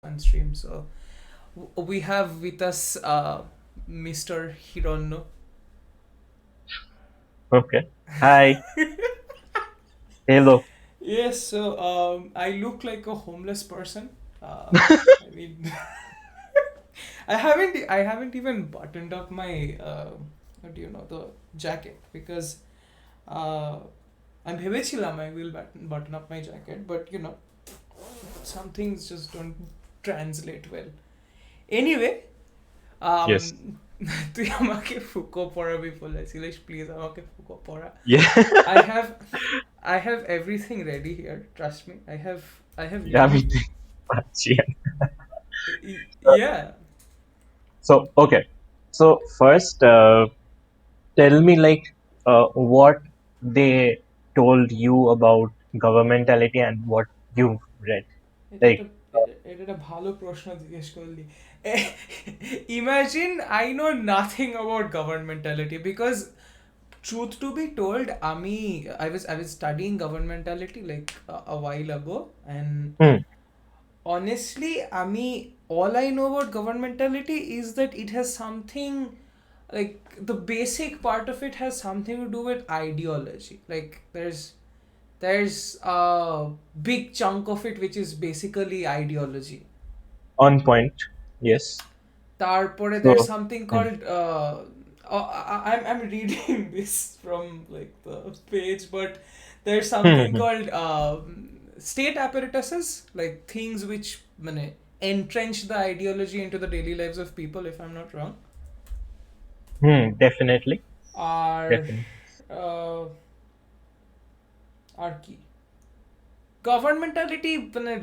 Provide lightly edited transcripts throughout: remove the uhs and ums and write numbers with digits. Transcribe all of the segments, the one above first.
on stream. So we have with us Mr. Hirono. Okay. Hi. Hello. Yes, so I look like a homeless person. I mean, I haven't even buttoned up my what do you know, the jacket, because uh, I'm ভেবেছিলাম I will button up my jacket, but some things just don't translate well. Anyway, um, Yes. তুই আমাকে Foucault পড়াবি বলেছিলিস, please আমাকে Foucault পড়া. Yeah. I have I have everything ready here. Trust me. I have Yeah. learned. Yeah. Yeah. So okay. So first, tell me what they told you about governmentality and what you've read. এটা একটা Like, এটা একটা ভালো প্রশ্ন জিজ্ঞেস করলি. Imagine I know nothing about governmentality, because truth to be told, I was studying governmentality like a while ago, and hmm, honestly, all I know about governmentality is that it has something, like the basic part of it has something to do with ideology. Like there's a big chunk of it which is basically ideology. on point. Yes. তারপরে there's So, something hmm, called I'm reading this from like the page, but there's something hmm, called state apparatuses, like things which মানে entrench the ideology into the daily lives of people, if I'm not wrong, definitely. are Definitely. uh, আর কি governmentality, মানে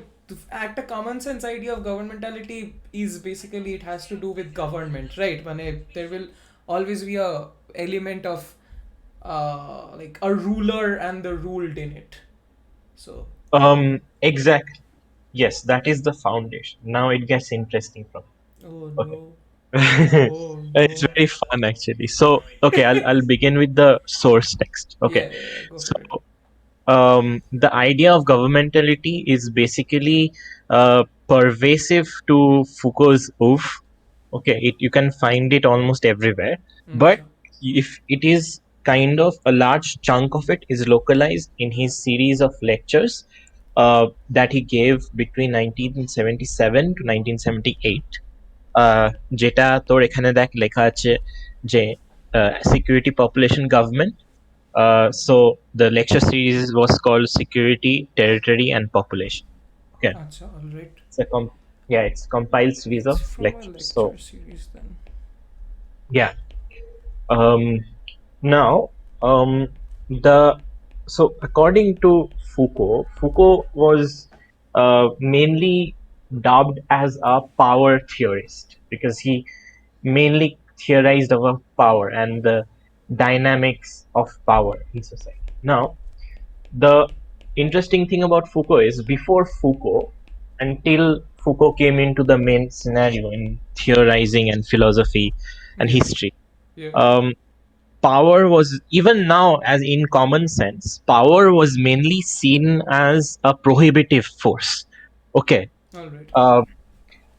একটা common sense idea of governmentality is basically it has to do with government, right? মানে there will always be a element of like a ruler and the ruled in it. So Exactly. Yes, that is the foundation. Now it gets interesting from. oh Okay. no, oh It's no. very fun actually. So, okay, I'll begin with the source text. Okay. Yeah, go So, for it. the idea of governmentality is basically pervasive to Foucault's oeuvre. Okay, you can find it almost everywhere. But Okay. if it is kind of a large chunk of it is localized in his series of lectures that he gave between 1977 to 1978, যেটা তোর এখানে দেখ লেখা আছে যে security population government. So the lecture series was called Security, Territory, and Population. Okay, Acha, all right. it's a yeah, it's compiled series It's of from a lectures. So lecture series then. yeah, um, now the so according to Foucault was mainly dubbed as a power theorist because he mainly theorized about power and the dynamics of power in society. Now, the interesting thing about Foucault is before Foucault, until Foucault came into the main scenario in theorizing and philosophy and Yeah, history, yeah. um, power was, even now as in common sense, power was mainly seen as a prohibitive force. Okay, All right. uh,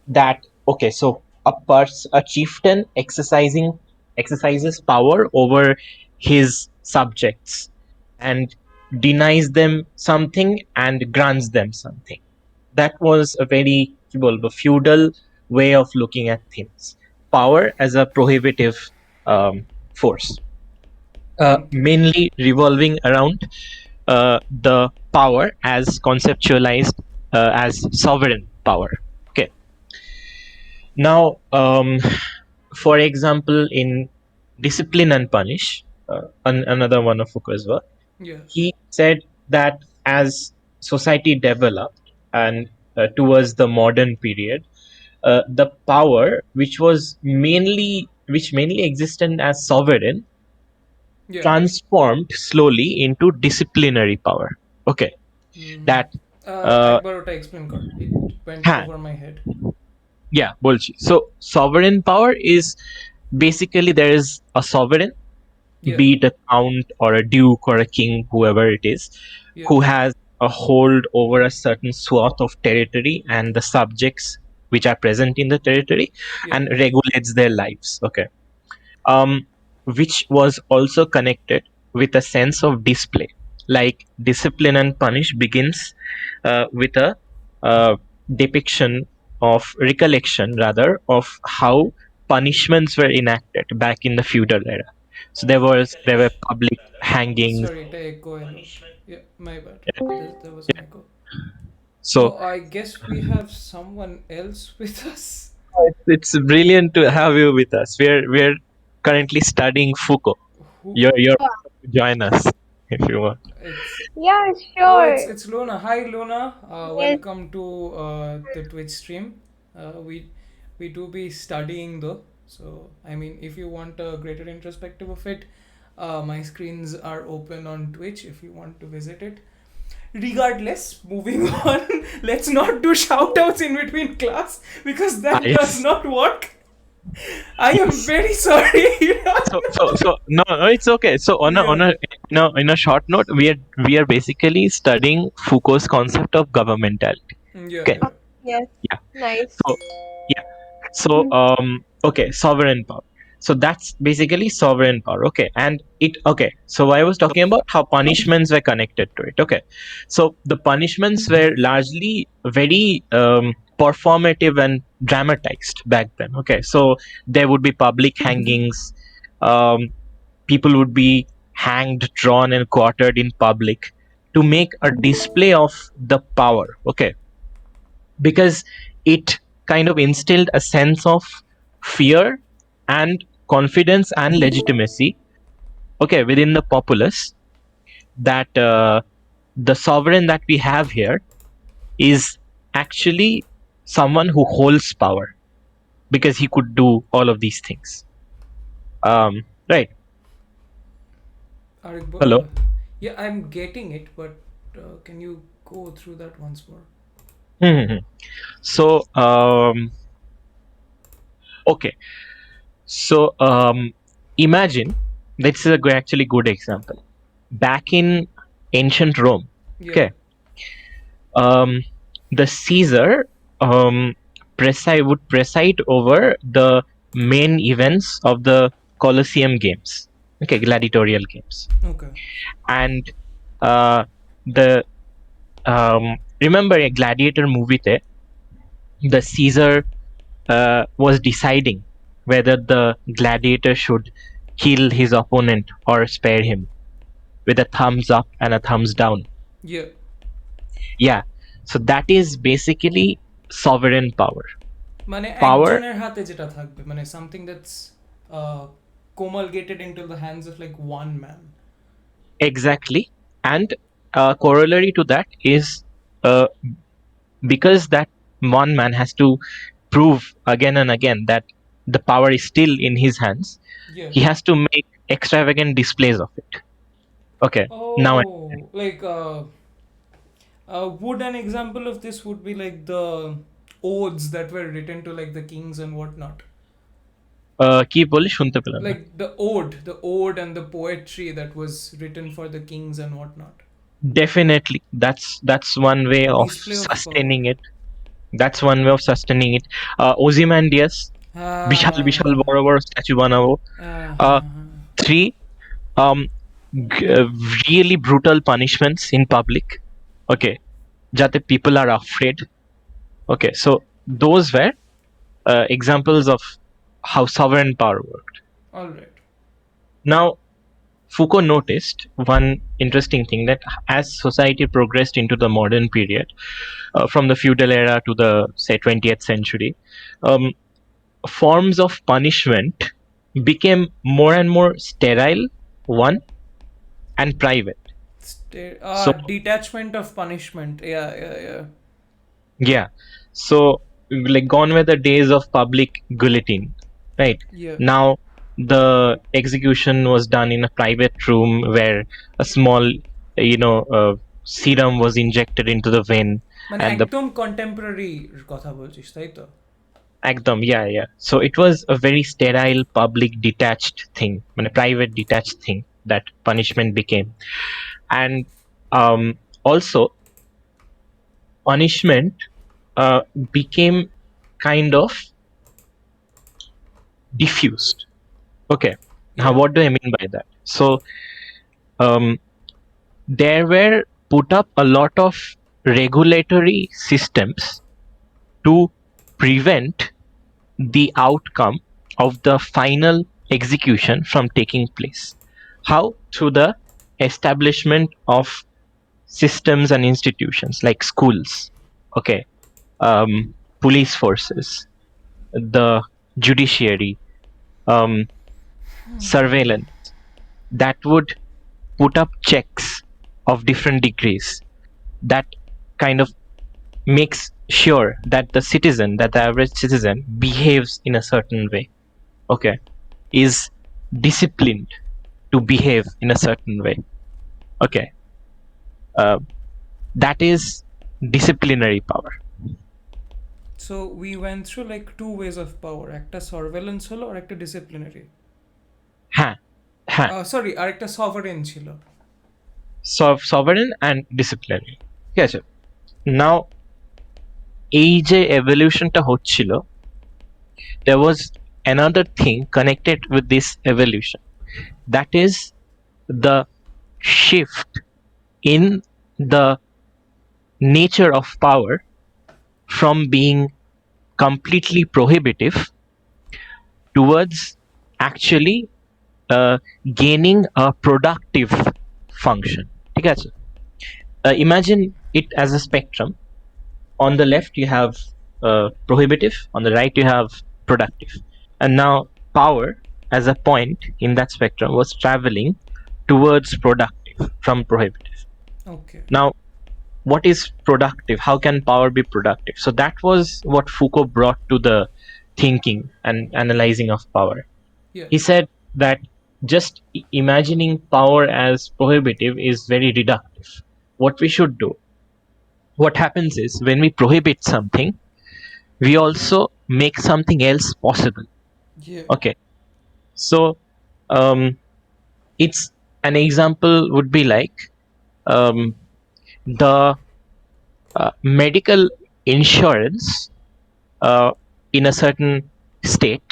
that okay, so a chieftain exercises power over his subjects and denies them something and grants them something. That was a very feudal way of looking at things. Power as a prohibitive force, Okay. mainly revolving around the power as conceptualized as sovereign power. Okay. Now, for example, in Discipline and Punish, another one of Foucault's work, Yeah. he said that as society developed and towards the modern period, the power which mainly existed as sovereign Yeah. transformed slowly into disciplinary power. Okay, Mm-hmm. that uh, একবার ওটা explain কর. It went হ্যাঁ, over my head. yeah, বলছি. So sovereign power is basically there is a sovereign, Yeah. be it a count or a duke or a king, whoever it is, Yeah. who has a hold over a certain swath of territory and the subjects. which are present in the territory Yeah. and regulates their lives. Okay. Which was also connected with a sense of display. Like discipline and punish begins with a uh, depiction of recollection, rather, of how punishments were enacted back in the feudal era. So there were public hangings. Sorry, the echo. Hello. Yeah, my bad. Yeah. There was an echo. So So I guess we have someone else with us. it's brilliant to have you with us. We're currently studying Foucault. Who? You're Yeah, welcome to join us if you want. It's yeah, oh, sure. it's Lona. Hi, Lona. Yes, Welcome to the Twitch stream. We do be studying though. So I mean, if you want a greater introspective of it, my screens are open on Twitch if you want to visit it. Regardless, moving on. Let's not do shout outs in between class because Ah, that does yes. not work. I am Yes. very sorry. So no, no, it's okay. So on Yeah. a no, in a short note, we are basically studying Foucault's concept of governmentality. Yeah, Okay. yeah. yes, Yeah. nice. So yeah. So okay, sovereign power. So that's basically sovereign power. Okay. And it okay. So I was talking about how punishments were connected to it. Okay. So the punishments were largely very performative and dramatized back then. Okay. So there would be public hangings. Um, People would be hanged, drawn, and quartered in public to make a display of the power. Okay. Because it kind of instilled a sense of fear and confidence and legitimacy, okay, within the populace, that the sovereign that we have here is actually someone who holds power because he could do all of these things. Right. Arik, Hello. yeah, I'm getting it, but can you go through that once more? Mhm. So okay. So imagine, this is a actually good example. Back in ancient Rome, Yeah. okay, the Caesar would preside over the main events of the Colosseum games, okay, gladiatorial games, Okay. and the remember a gladiator movie there, the Caesar was deciding whether the gladiator should kill his opponent or spare him with a thumbs up and a thumbs down. Yeah. Yeah. So that is basically sovereign power. মানে Power, একজনের হাতে যেটা থাকবে মানে something that's uh, comulgated into the hands of like one man. exactly. And corollary to that is uh, because that one man has to prove again and again that the power is still in his hands, Yeah. he has to make extravagant displays of it. Okay. Now, Oh, like would an example of this would be like the odes that were written to like the kings and whatnot. কি বলি শুনতে পেলাম না। Like the ode and the poetry that was written for the kings and whatnot. Definitely, that's one way of Display of sustaining power. it. That's one way of sustaining it. Ozymandias, বিশাল বিশাল বড় বড় statue বানাবো। Uh, Three, um, really brutal punishments in public. Okay, যাতে people are afraid. Okay, so those were examples of how sovereign power worked. All right. Now, Foucault noticed one interesting thing, that as society progressed into the modern period, from the feudal era to the, say, 20th century, forms of punishment became more and more sterile, one, and private. So Detachment of punishment. Yeah. yeah, so like gone were the days of public guillotine, right? Yeah. Now the execution was done in a private room where a small, serum was injected into the vein, মানে and the একদম contemporary কথা বলছিস তাই তো? ekdam, yeah. So it was a very sterile, public, detached thing, a private, detached thing that punishment became. And also punishment became kind of diffused. Okay. Now, Yeah. what do I mean by that? So, um, there were put up a lot of regulatory systems to prevent the outcome of the final execution from taking place. How? Through the establishment of systems and institutions like schools, okay, police forces, the judiciary, um, surveillance, that would put up checks of different degrees that kind of makes sure that the average citizen behaves in a certain way, okay, is disciplined to behave in a certain way, okay. uh, that is disciplinary power. So we went through like two ways of power, একটা surveillance হলো আর একটা disciplinary. হ্যাঁ, হ্যাঁ, Sorry, আর একটা sovereign ছিল. sovereign and disciplinary, ঠিক আছে। নাও এই যে এভলিউশনটা হচ্ছিল, there was another thing connected with this evolution, that is the shift in the nature of power from being completely prohibitive towards actually gaining a productive function, ঠিক আছে। Imagine it as a spectrum. On the left you have prohibitive, on the right you have productive, and now power as a point in that spectrum was traveling towards productive from prohibitive. Okay. Now, what is productive? How can power be productive? So that was what Foucault brought to the thinking and analyzing of power. Yeah. He said that just imagining power as prohibitive is very reductive. What we should do, what happens is when we prohibit something, we also make something else possible. Yeah. Okay. So um, it's an example would be like um, the medical insurance in a certain state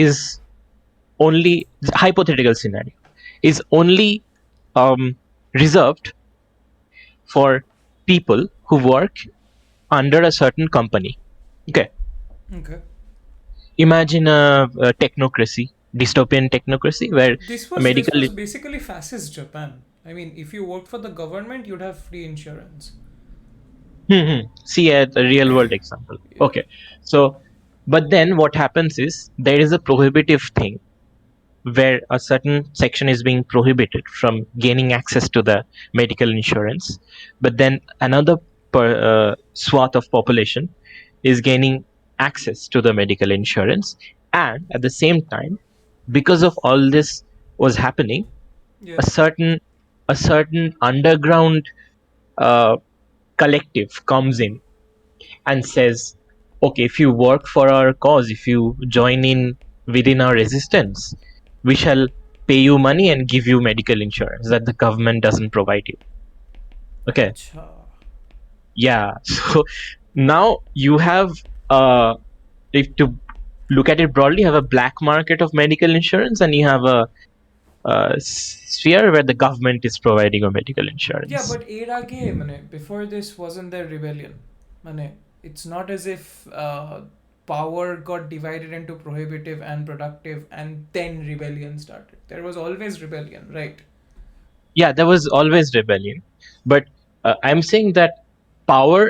is only, hypothetical scenario, is only reserved for people who work under a certain company, okay. Okay. Imagine a technocracy, dystopian technocracy, where a This medical. was basically fascist Japan. I mean, if you worked for the government, you'd have free insurance. See a real world example. Yeah. Okay, so but then what happens is there is a prohibitive thing where a certain section is being prohibited from gaining access to the medical insurance, but then another swath of population is gaining access to the medical insurance, and at the same time, because of all this was happening, Yeah. a certain underground uh, collective comes in and says, okay, if you work for our cause, if you join in within our resistance, we shall pay you money and give you medical insurance that the government doesn't provide you. Okay. Acha. Yeah. So now you have, if to look at it broadly, you have a black market of medical insurance and you have a sphere where the government is providing a medical insurance. Yeah, but এর আগে মানে before this wasn't there rebellion? মানে it's not as if power got divided into prohibitive and productive and then rebellion started. There was always rebellion, right? Yeah, there was always rebellion, but I'm saying that power,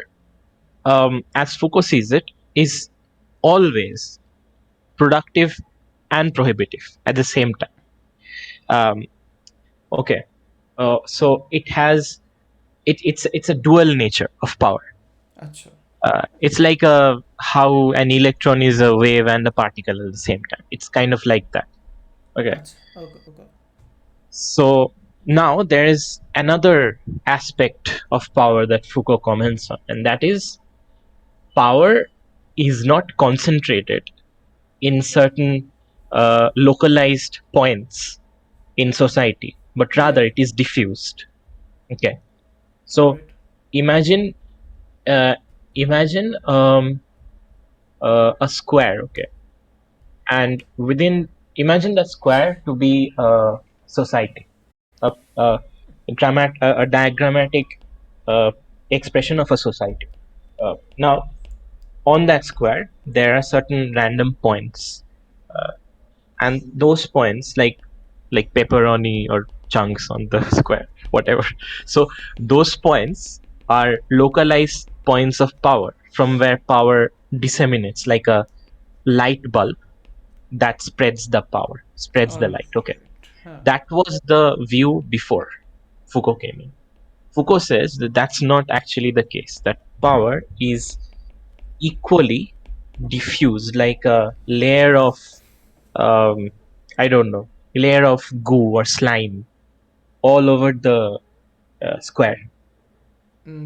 as Foucault sees it, is always productive and prohibitive at the same time. Okay, so it's a dual nature of power. Acha. It's like how an electron is a wave and a particle at the same time. It's kind of like that. Okay. Acha. Okay. Okay. So now there is another aspect of power that Foucault comments on, and that is power is not concentrated in certain localized points in society, but rather Yeah. it is diffused. Okay. So Alright. imagine, imagine a square, okay, and within, imagine that square to be a society, a diagrammatic uh, expression of a society. Now, on that square, there are certain random points, and those points, like pepperoni or chunks on the square, whatever. So those points are localized points of power from where power disseminates, like a light bulb that spreads the All light. Okay, right. Huh. that was the view before Foucault came in. Foucault says that that's not actually the case, that power is equally diffused, like a layer of, um, I don't know, layer of goo or slime all over the square.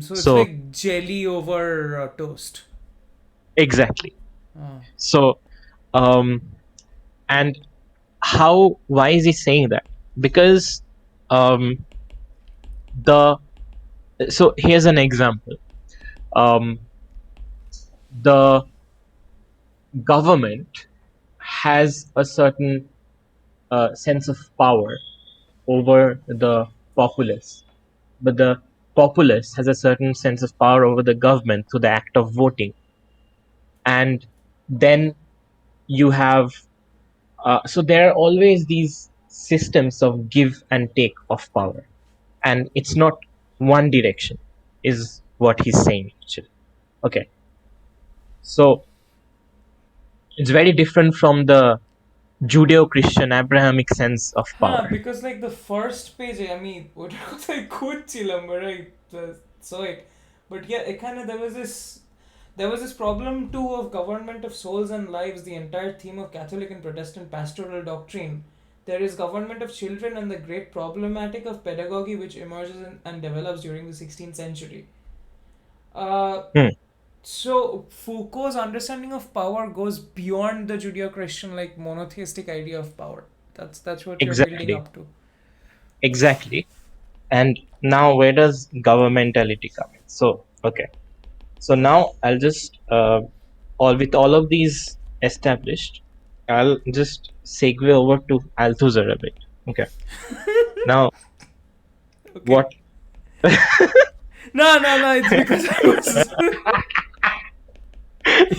So it's So like jelly over toast. exactly. Uh, So um, and why is he saying that? Because um, the so here's an example. Um, the government has a certain sense of power over the populace, but the populace has a certain sense of power over the government through the act of voting. And then you have, so there are always these systems of give and take of power, and it's not one direction, is what he's saying actually. Okay, so it's very different from the Judeo-Christian Abrahamic sense of huh, power. because like the first page, I mean, what I could right? So it, but yeah, it kind of there was this problem too of government of souls and lives, the entire theme of Catholic and Protestant pastoral doctrine. There is government of children and the great problematic of pedagogy which emerges and develops during the 16th century. Uh, Hmm, so Foucault's understanding of power goes beyond the Judeo-Christian like monotheistic idea of power. That's what you're building exactly, up to. exactly. And now, where does governmentality come in? So, okay. So now I'll just, all with all of these established, I'll just segue over to Althusser a bit. Okay. Now, Okay. what? No, no, no. It's because I was.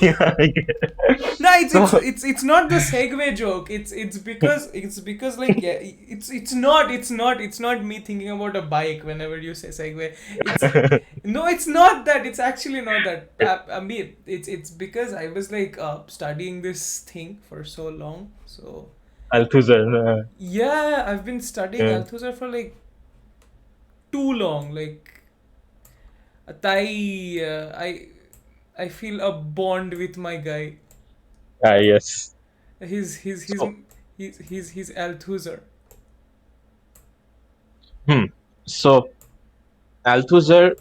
Yeah, I get it. No, So, it's not the segue joke. It's because like yeah, it's not me thinking about a bike whenever you say segue. It's no, it's not that. It's actually not that. I mean, it's because I was like studying this thing for so long. So Althusser. yeah, I've been studying Uh, Althusser for like too long. Like I feel a bond with my guy. yes. He's he's he's So, he's Althusser. hmm. So Althusser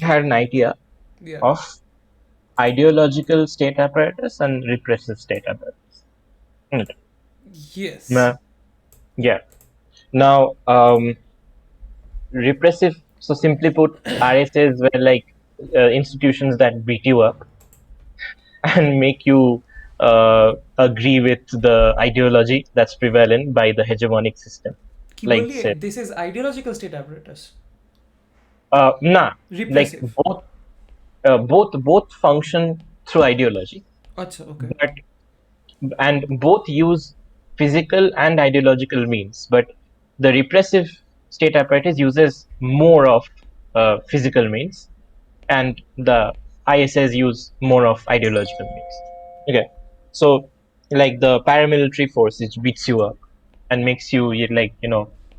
had an idea Yeah. of ideological state apparatus and repressive state apparatus. Hmm. Yes. Now, yeah. Now, repressive. So simply put, RSAs were like institutions that beat you up and make you agree with the ideology that's prevalent by the hegemonic system. Like Kimberly, say, this is ideological state apparatus. nah, like Repressive. both function through ideology, Acha, okay. but and both use physical and ideological means. But the repressive state apparatus uses more of physical means, and the ISS use more of ideological means. Okay, so like the paramilitary force, which beats you up and makes you like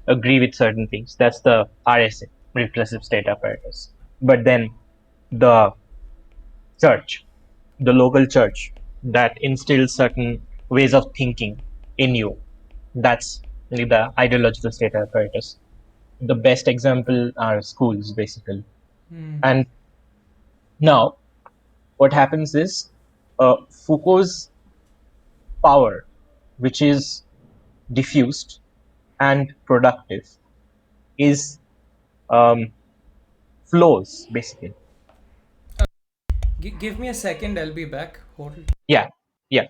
agree with certain things. That's the RSA, repressive state apparatus. But then the church, the local church, that instills certain ways of thinking in you. That's really the ideological state apparatus. The best example are schools, basically. Hmm. And now, what happens is Foucault's power, which is diffused and productive, is um, flows basically. Give me a second, I'll be back. Hold. Yeah, yeah.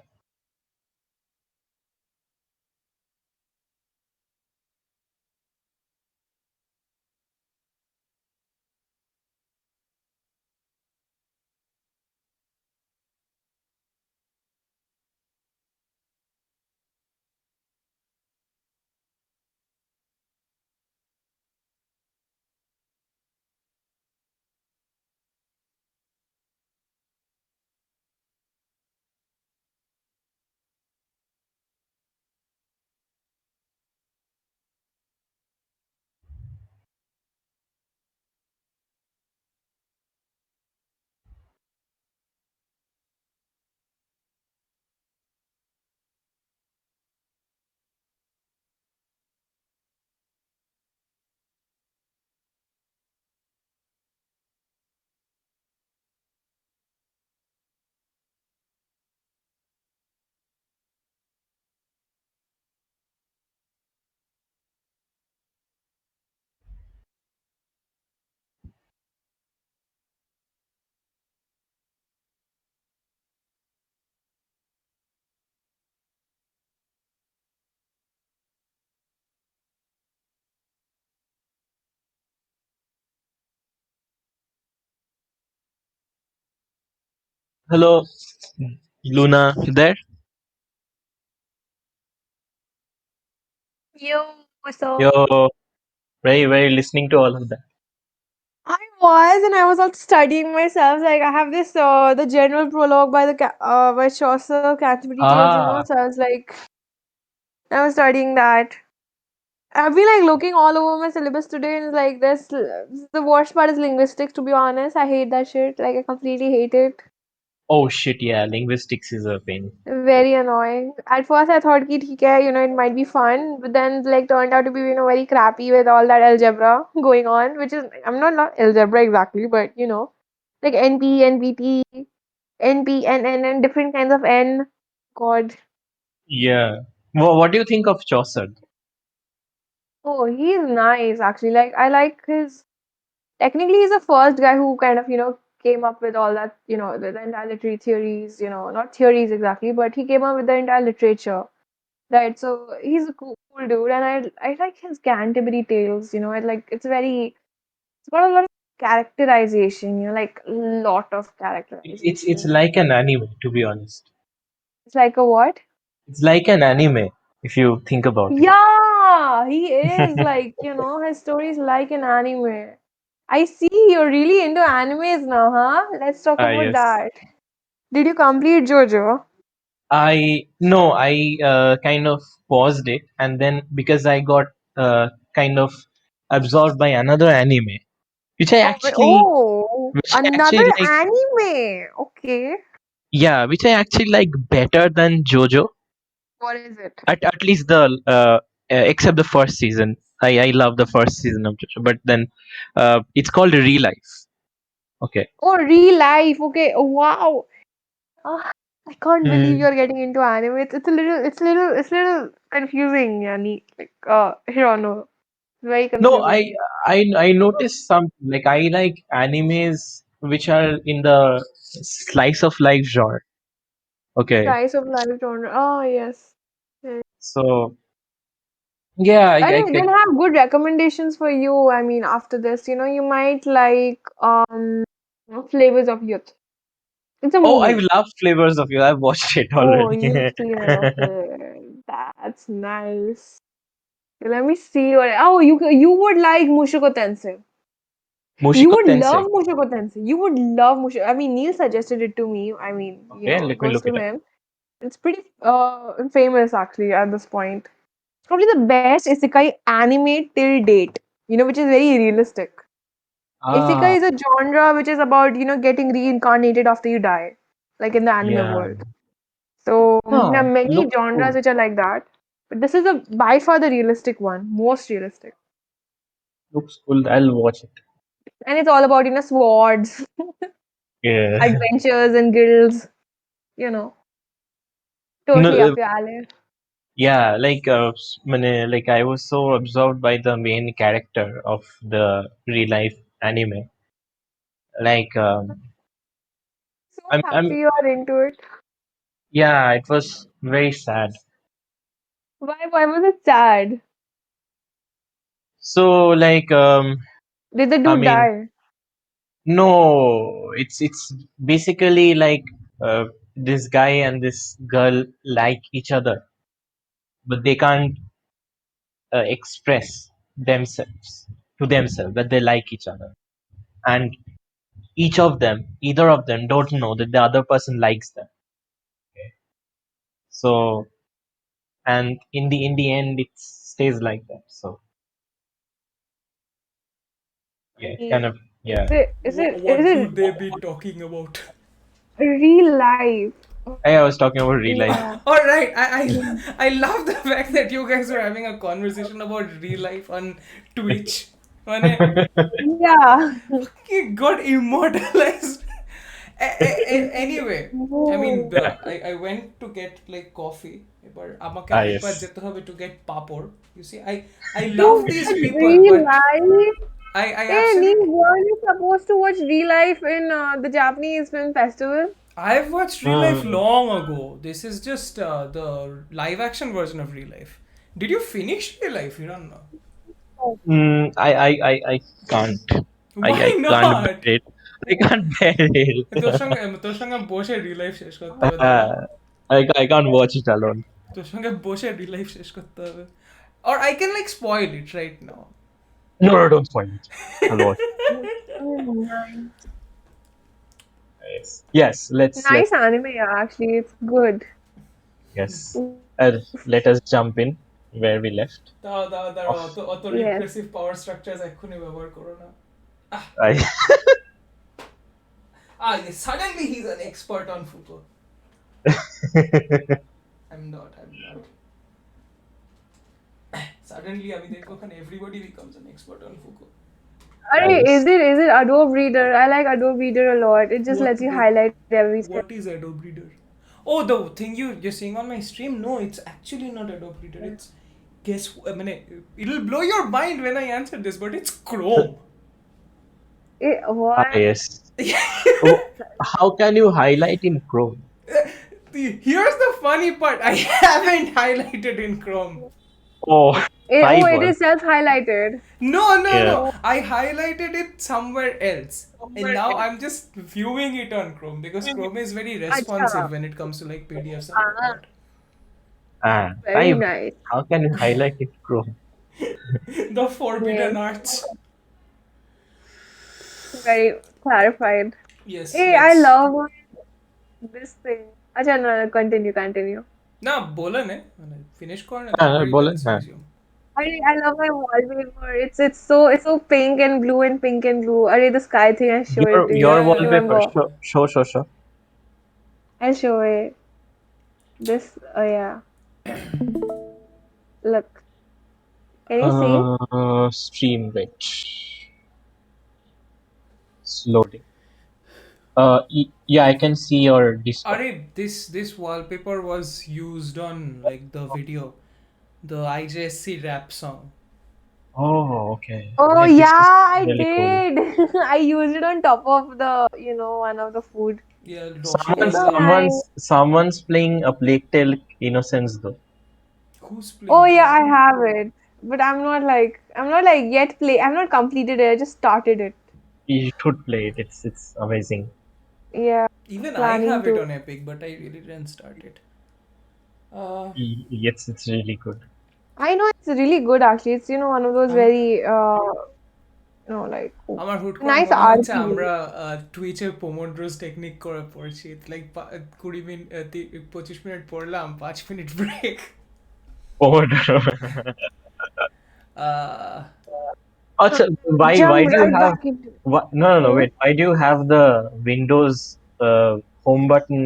Hello, Luna, you there? Yo, so You're very listening to all of that. I was, and I was also studying myself. Like I have this, the general prologue by by Chaucer, Canterbury Tales. Ah, So I was like, I was studying that. I've been like looking all over my syllabus today, and it's like this. The worst part is linguistics. To be honest, I hate that shit. Like I completely hate it. oh shit, yeah, linguistics is a pain. Very annoying. At first, I thought कि ठीक है, it might be fun, but then like turned out to be very crappy with all that algebra going on, which is I'm not algebra exactly, but like NP, NPT, NP, N, different kinds of N. God. Yeah. What do you think of Chaucer? Oh, he's nice actually. Like I like his. Technically, he's the first guy who kind of came up with all that the entire literary theories. Not theories exactly, but he came up with the entire literature. Right, so he's a cool dude, and I like his Canterbury Tales. It's got a lot of characterization. Like a lot of It's characterization. like an anime, to be honest. It's like a what? It's like an anime if you think about it. Yeah, he is like his story is like an anime. I see you're really into animes now, huh? Let's talk Ah, about yes. that. Did you complete JoJo? I no, I kind of paused it, and then because I got kind of absorbed by another anime, which I actually, which I Another actually like. anime. Okay. Yeah, which I actually like better than JoJo. What is it? At least except the first season. I love the first season of JoJo, but then it's called Real Life. Okay. Oh, real life. Okay. Oh, wow. Ah, I can't believe Hmm. you're getting into anime. It's a little confusing, Yani. Like, Hirono. Very No, confusing. I noticed some, like, I like animes which are in the slice of life genre. Okay, Slice of life genre. Oh, yes. Yeah. so yeah, I then have good recommendations for you. I mean, after this, you might like Flavors of Youth. It's a oh, I movie. love Flavors of You. I've watched it Oh, already. you've seen it. Okay. That's nice. Let me see what. Oh, you would like Mushoku Tensei. You Mushiko would love Tensei. Mushoku Tensei. You would love Mushoku. I mean, Neil suggested it to me. I mean, Okay, it let me goes look to it up. him. It's pretty famous actually at this point. It's probably the best isekai anime till date. Which is very realistic. Ah, Isekai is a genre which is about getting reincarnated after you die, like in the anime yeah. world. So there are Huh, many looks genres cool. which are like that, but this is a by far the realistic one, most realistic, Looks cool. I'll watch it. and it's all about swords, Yeah. adventures, and guilds. You know, No, totally up your alley. yeah, like like I was so absorbed by the main character of the real life anime. Like so happy you are into it. Yeah, it was very sad. Why was it sad? So like Did the I dude mean, die? no, it's basically like this guy and this girl like each other, but they can't express themselves to themselves that they like each other, and either of them don't know that the other person likes them. So, and in the end, it stays like that. So yeah, it's kind of Is yeah. it is it is What it could they be talking about? real life? I was talking about real life. Yeah. All right, I love the fact that you guys are having a conversation about real life on Twitch. Mane, Yeah. it got immortalized. Anyway, I mean, Oh, I went to get like coffee, but আমাকে Ah আরেকবার yes. যেতে হবে to get papor. You see, I love dude, these but people, real but life. I Hey, Neil, absolutely. weren't you supposed to watch real life in the Japanese film festival? I've watched Real Life Hmm. long ago. This is just the live action version of Real Life. Did you finish Real Life? You don't know. I can't. I Why can't not? bear it. I can't bear it. তোর সঙ্গে বসে reel life শেষ করতে হবে দাঁড়া Uh, I can't watch it alone. তোর সঙ্গে বসে রিল লাইফ শেষ করতে হবে or I can like spoil it right now. No, no, don't spoil it. I'll watch. Oh, nice. Yes, let's Nice anime, yeah, actually, it's good. yes. Let us jump in where we left দাঁড়াও off. অত Yes. repressive power structures এক্ষুনি ব্যবহার করো না I yes, suddenly he's an expert on Foucault. I'm not. Suddenly আমি দেখবো ওখানে everybody becomes an expert on Foucault. Arey, Nice. is it Adobe Reader? I like Adobe Reader a lot. It just What lets you the- highlight every step. What is Adobe Reader? Oh, the thing you're seeing on my stream? No, it's actually not Adobe Reader. It's I mean, it'll blow your mind when I answer this, but it's Chrome. What? Yes. Oh, how can you highlight in Chrome? Here's the funny part. I haven't highlighted in Chrome. Oh, It fiber. is self-highlighted. No. Yeah. I highlighted it somewhere else. And now I'm just viewing it on Chrome because Chrome is very responsive when it comes to like PDFs and whatnot. Very Fiber. nice. How can you highlight in Chrome? The forbidden Yes. arts. Very clarified. Yes. Hey, I love this thing. Acha, no, continue. না বলে নে মানে finish কর না বলে, হ্যাঁ। I love my wallpaper. It's so pink and blue. Arey, the sky thing, I show it to you. Your Yeah, wallpaper. remember. Show. I'll show it. This, oh yeah. Look. Can you see? Stream wait. It's loading. Yeah, I can see your Discord. Are this wallpaper was used on like the video, the IJSC rap song. Oh, okay. Oh Like, this is yeah, I really cool. did. I used it on top of the, one of the food. Yeah, Someone's playing a Plague Tale Innocence though. Who's playing? Oh yeah, I have it. But I'm not like yet I've not completed it. I just started it. You should play it. It's amazing. Yeah. Even I planning have it to. on Epic, but I really didn't start it. Yes, it's really good. I know it's really good actually. It's one of those very like আমার হুট করে nice মনে হচ্ছে art. আমরা টুইচে পোমোড্রোস technique করে পড়ছি like 20 minute 25 minute পড়লাম 5 minute break Also, why do you have no wait, why do you have the Windows home button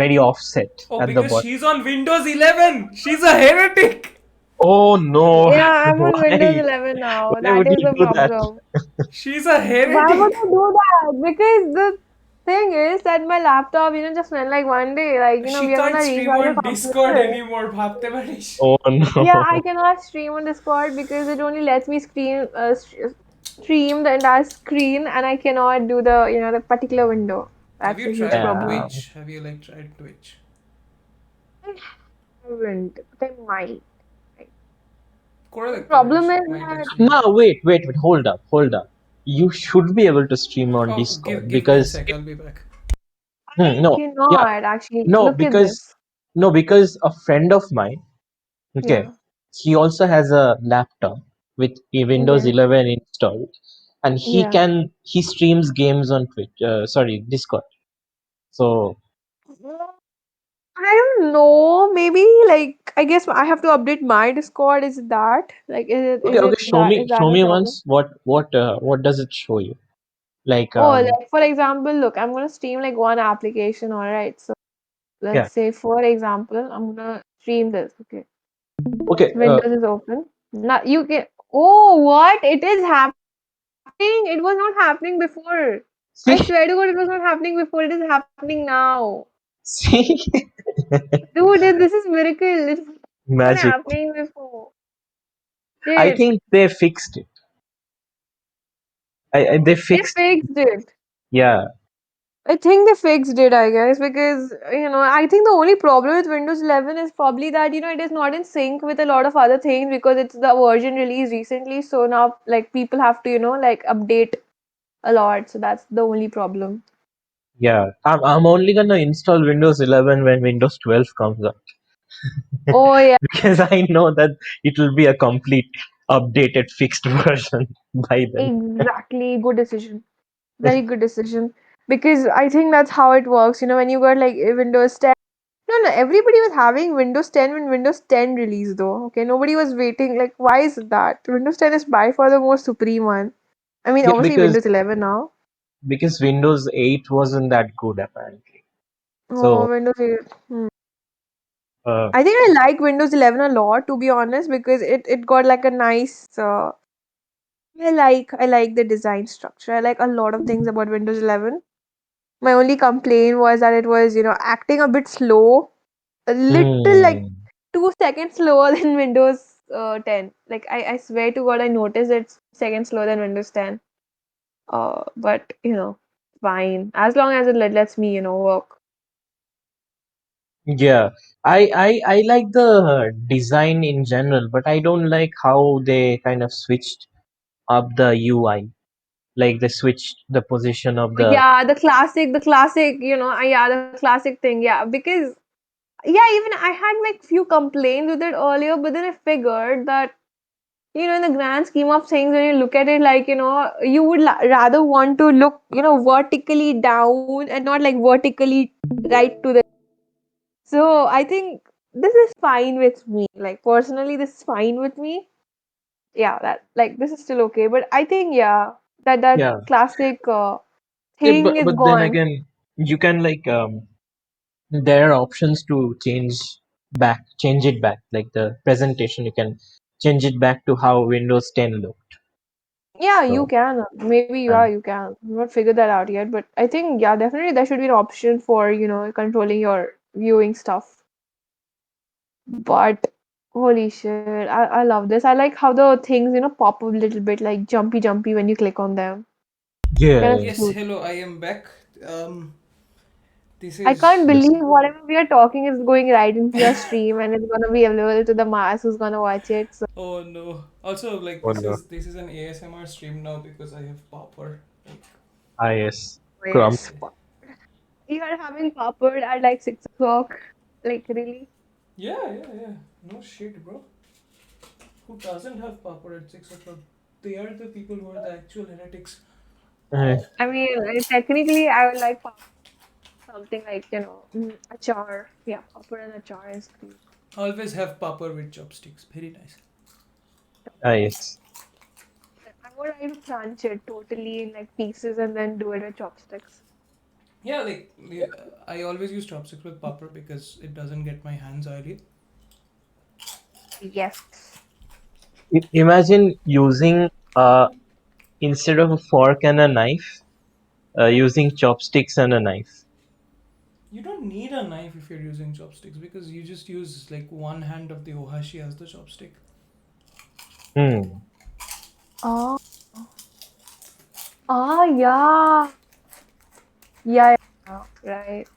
very offset Oh, at the because bottom? she's on Windows 11. She's a heretic. Oh no. Yeah, I'm on Why? Windows 11 now. Why That would is you the do that? problem. She's a Why heretic. would I do that? Because the thing is that my laptop, just went like one day, like She we are can't gonna stream restart on the Discord computer. anymore. ভাবতে পারিস? Oh no. Yeah, I cannot stream on Discord because it only lets me stream the entire screen, and I cannot do the the particular window. Have That's you a huge tried problem. Yeah. Twitch? Have you like tried Twitch? I haven't, but I might. Right. The Correct, problem is might that actually. No, wait, hold up. You should be able to stream on Oh, Discord give me a because sec. I'll be back. I no, yeah, cannot actually no, look at because this. no, because a friend of mine, okay, Yeah. he also has a laptop with a Windows Okay. 11 installed, and Yeah. he streams games on Twitch. Sorry, Discord. So I don't know. Maybe like I guess I have to update my Discord. Is it that? Like okay, is okay, it that is show that a me problem? once what does it show you? Like Oh, like for example, look, I'm gonna stream like one application, all right. So yeah, let's say for example, I'm gonna stream this. Okay. okay, Windows is open. Now you can oh what? It is happening. It was not happening before. I see, swear to God, it was not happening before. It is happening now. see, Dude, this is miracle. It's not magic. happening before. I Dude, think they fixed it. They they fixed. fixed it. Yeah, I think they fixed it, I guess, because I think the only problem with Windows 11 is probably that it is not in sync with a lot of other things because it's the version released recently. So now, like, people have to like update a lot. So that's the only problem. yeah. I'm only gonna install Windows 11 when Windows 12 comes out Oh yeah, because I know that it will be a complete updated fixed version by then. exactly. Good decision. Very good decision. Because I think that's how it works. When you got like a Windows 10. No, no, everybody was having Windows 10 when Windows 10 released, though. Okay, nobody was waiting. Like, why is that? Windows 10 is by far the most supreme one. I mean, Yeah, obviously, Windows 11 now. because Windows 8 wasn't that good apparently. Oh, So Windows 8. uh, I think I like Windows 11 a lot, to be honest, because it got like a nice. I like the design structure. I like a lot of things about Windows 11. My only complaint was that it was, acting a bit slow, a little like hmm, 2 seconds slower than Windows 10. Like I swear to God, I noticed it's seconds slower than Windows 10. But fine as long as it lets me work. yeah, I like the design in general, but I don't like how they kind of switched up the UI. Like they switched the position of the Yeah, the classic, yeah, the classic thing. Yeah, because yeah, even I had like few complaints with it earlier, but then I figured that in the grand scheme of things, when you look at it, like you would rather want to look vertically down and not like vertically right to the. So I think this is fine with me. Like personally, this is fine with me. Yeah, that like this is still okay. But I think yeah, that yeah. classic Yeah, thing is but then gone. again, you can like there are options to change it back. Like the presentation, you can change it back to how Windows 10 looked. Yeah, you So can. Maybe you can. I've not figured that out yet, but I think yeah, definitely there should be an option for controlling your viewing stuff. But holy shit, I love this. I like how the things pop up a little bit like jumpy when you click on them. Kind of yeah, Yes, cute. hello, I am back. This I can't is. yes, believe whatever we are talking is going right into your stream and it's gonna be available to the mass who's gonna watch it. So Oh no. Also, like on the this is an ASMR stream now because I have popper. Like, IS Chrome. yes, you are having papad at like 6 o'clock. Like really? yeah. No shit, bro. Who doesn't have popper at 6 o'clock? They are the people who are the actual heretics. Uh, I mean, technically, I would like something like achar. Yeah, papad and achar is cute. Always have popper with chopsticks. Very nice. IS. I would like to crunch it totally in like pieces and then do it with chopsticks. Yeah, like I always use chopsticks with popper because it doesn't get my hands oily. Yes. Imagine using instead of a fork and a knife, using chopsticks and a knife. You don't need a knife if you're using chopsticks because you just use like one hand of the ohashi as the chopstick. Hmm. Oh, yeah. Yeah, yeah. right?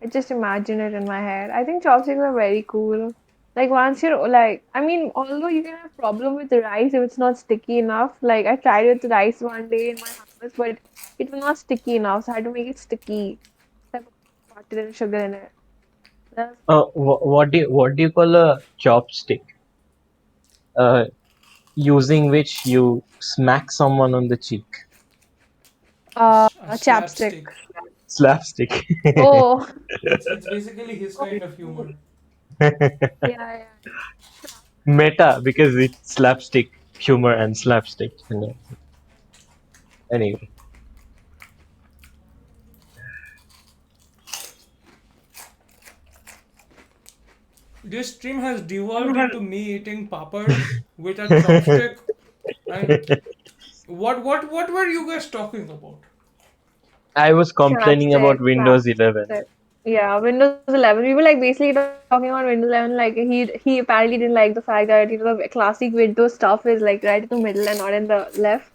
I just imagine it in my head. I think chopsticks are very cool. Like once you're like, I mean, although you can have problem with the rice if it's not sticky enough. Like I tried with the rice one day in my house, but it was not sticky enough, so I had to make it sticky. So I put butter and sugar in it. That's What do you call a chopstick? Uh, Using which you smack someone on the cheek. A a chapstick. slapstick. Slapstick. Oh, It's basically his kind of humor. yeah, yeah. Meta, because it's slapstick humor and slapstick. Anyway, This stream has devolved into me eating papads with a chopstick. And what were you guys talking about? I was complaining about Chapstick, Windows 11. chapstick. Yeah, Windows 11. We were like basically talking about Windows 11. Like he apparently didn't like the fact that the classic Windows stuff is like right in the middle and not in the left.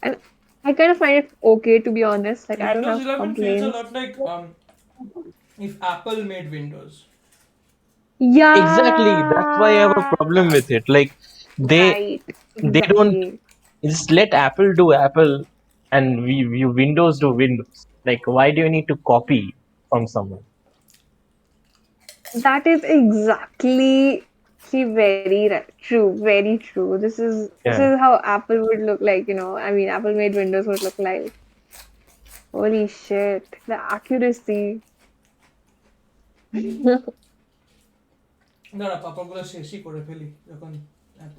And I kind of find it okay to be honest. Like I don't Windows have 11 feels a complaints. lot like if Apple made Windows. Exactly, that's why I have a Yeah, problem with it. Like they right. they don't Exactly. just let Apple do Apple and we Windows do Windows. Like why do you need to copy from someone? That is exactly very true. Very true. This Yeah. is how Apple would look like. I mean, Apple made Windows would look like. Holy shit, the accuracy. দাঁড়া পাপাগুলো শেষই করে ফেলি যখন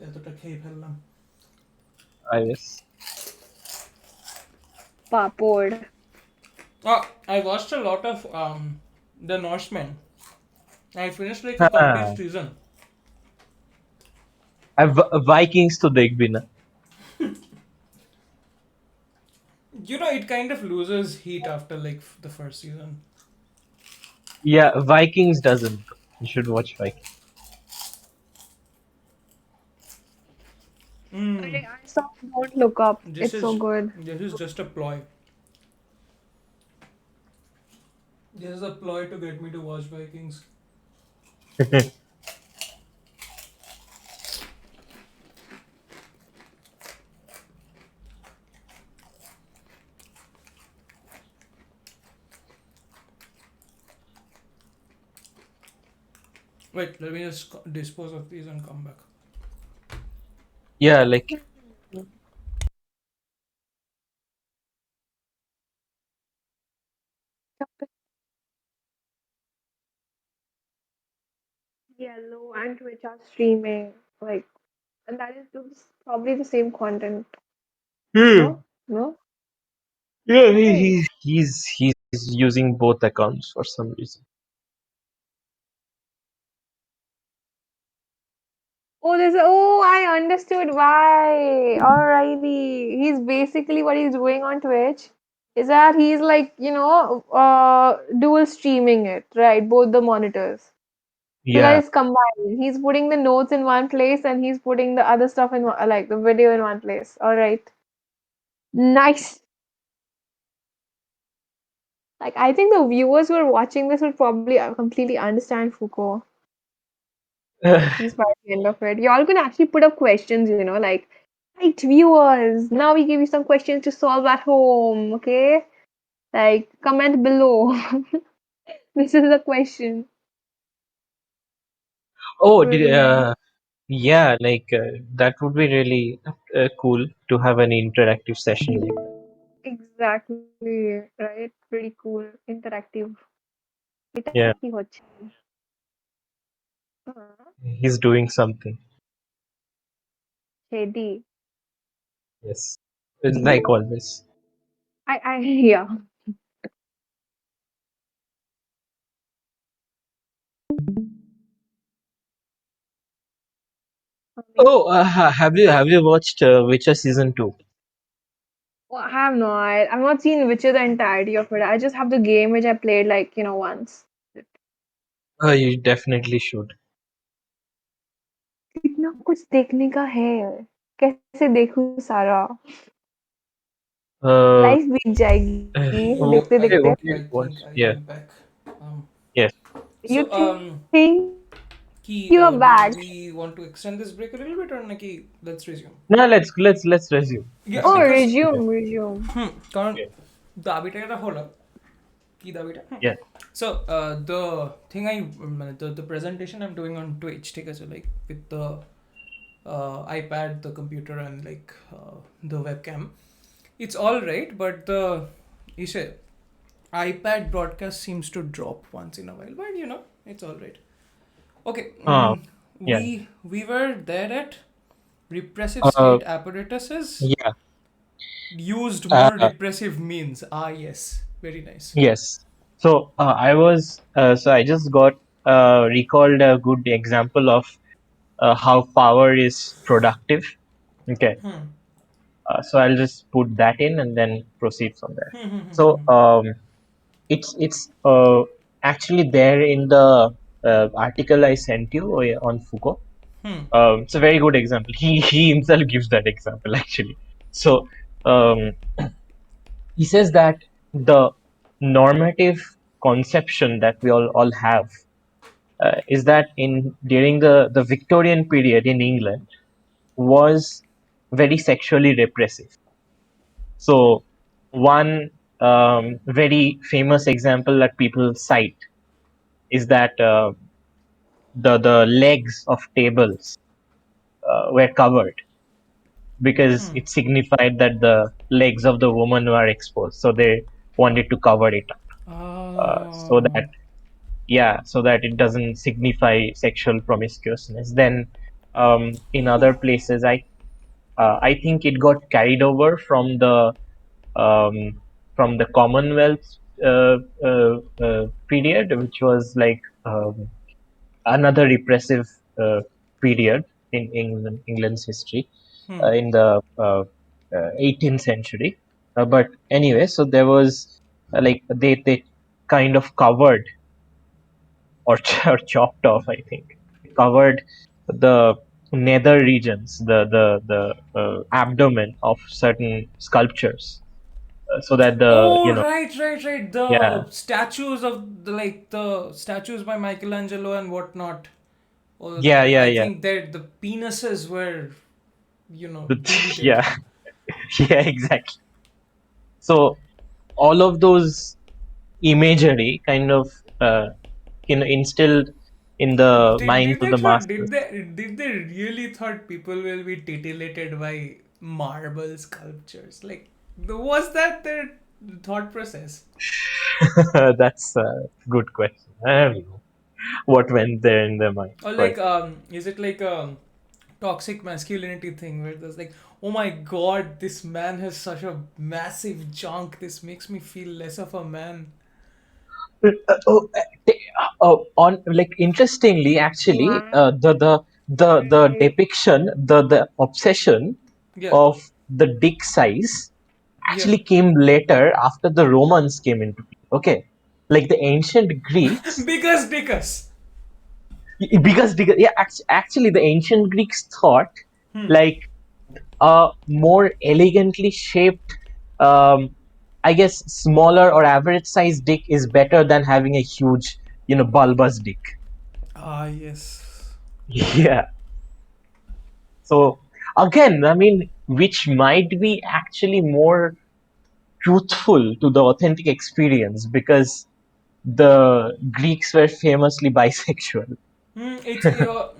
এতটা খেয়ে ফেললাম. I guess. Papod. I watched a lot of The Norseman. I finished like a complete हाँ, season. अब Vikings तो देख भी ना. It kind of loses heat after like the first season. Yeah, Vikings doesn't. You should watch Vikings. Mm, I saw Don't Look Up. this It's so is good. this is just a ploy. This is a ploy to get me to watch Vikings. Wait, let me just dispose of these and come back. Yeah, like Yellow and Twitch are streaming. Like, and that is probably the same content. hmm. No? No? Yeah, Right. he's using both accounts for some reason. I understood why. Alrighty. He's basically what he's doing on Twitch is that he's like, dual streaming it, right? Both the monitors. So that Yeah. is combined. He's putting the notes in one place and he's putting the other stuff like the video in one place. All right. Nice. Like I think the viewers who are watching this will probably completely understand Foucault. At least by the end of it. Y'all can actually put up questions, like, right, viewers, now we give you some questions to solve at home, okay? Like, comment below. This is the question. Oh, Really nice. yeah, like that would be really cool to have an interactive session like that. Exactly, right? Pretty cool. Interactive. এটা Yeah, কি হচ্ছে? Uh, he's doing something. Shady. Yes, it's like always. Yeah. I mean, Oh, have you watched Witcher season 2? well, I have not. I've not seen Witcher the entirety of it. I just have the game which I played like, once. You definitely should. इतना कुछ देखने का है कैसे देखूं सारा Uh, life बीत जाएगी what, देखते I देखते. what, think I what? think I Yeah, am back. Um, yes. You so think Key, you're do back? we want to extend this break a little bit, or Naki, let's resume? No, let's resume. Yeah, Oh, because Yeah, resume. কারণ yeah, দাবিটা এটা হলো কি দাবিটা yeah. so the thing the presentation I'm doing on Twitch ঠিক আছে, like with the iPad, the computer, and like the webcam, it's all right, but the you say iPad broadcast seems to drop once in a while, but it's all right. Okay. Uh, yeah. We were there at repressive Uh, state apparatuses yeah. used more Uh, repressive means. Ah, yes. Very nice. yes. So I just got recalled a good example of how power is productive. Okay. So I'll just put that in and then proceed from there. So it's actually there in the article I sent you on Foucault. It's a very good example. He himself gives that example actually. So um, he says that the normative conception that we all have is that in during the Victorian period in England was very sexually repressive. So one very famous example that people cite is that the legs of tables were covered because it signified that the legs of the woman were exposed, so they wanted to cover it up so Oh. that so that it doesn't signify sexual promiscuousness. Then in other places, I think it got carried over um, from the Commonwealth period, which was like another repressive period in England's history in the 18th century. But anyway, so there was like they kind of covered or, or chopped off, I think, covered the nether regions, the abdomen of certain sculptures, so that the Oh, right. yeah The statues of the statues by Michelangelo and whatnot. Or I yeah think that the penises were, the, deleted. yeah yeah exactly. So all of those imagery kind of instilled in the minds of the masses. Did they really thought people will be titillated by marble sculptures? Like, was that their thought process? That's a good question. I don't know what went there in their mind, Or but like, is it like a toxic masculinity thing where there's like, oh my god, this man has such a massive junk. This makes me feel less of a man. on like interestingly, actually, Right. the depiction, the obsession Yeah, of the dick size yeah. actually came later after the Romans came into play. Okay, like the ancient Greeks, Because. because yeah, actually the ancient Greeks thought like a more elegantly shaped, um, I guess smaller or average size dick is better than having a huge, bulbous dick. Ah, yes. Yeah. So again, I mean, which might be actually more truthful to the authentic experience because the Greeks were famously bisexual. It's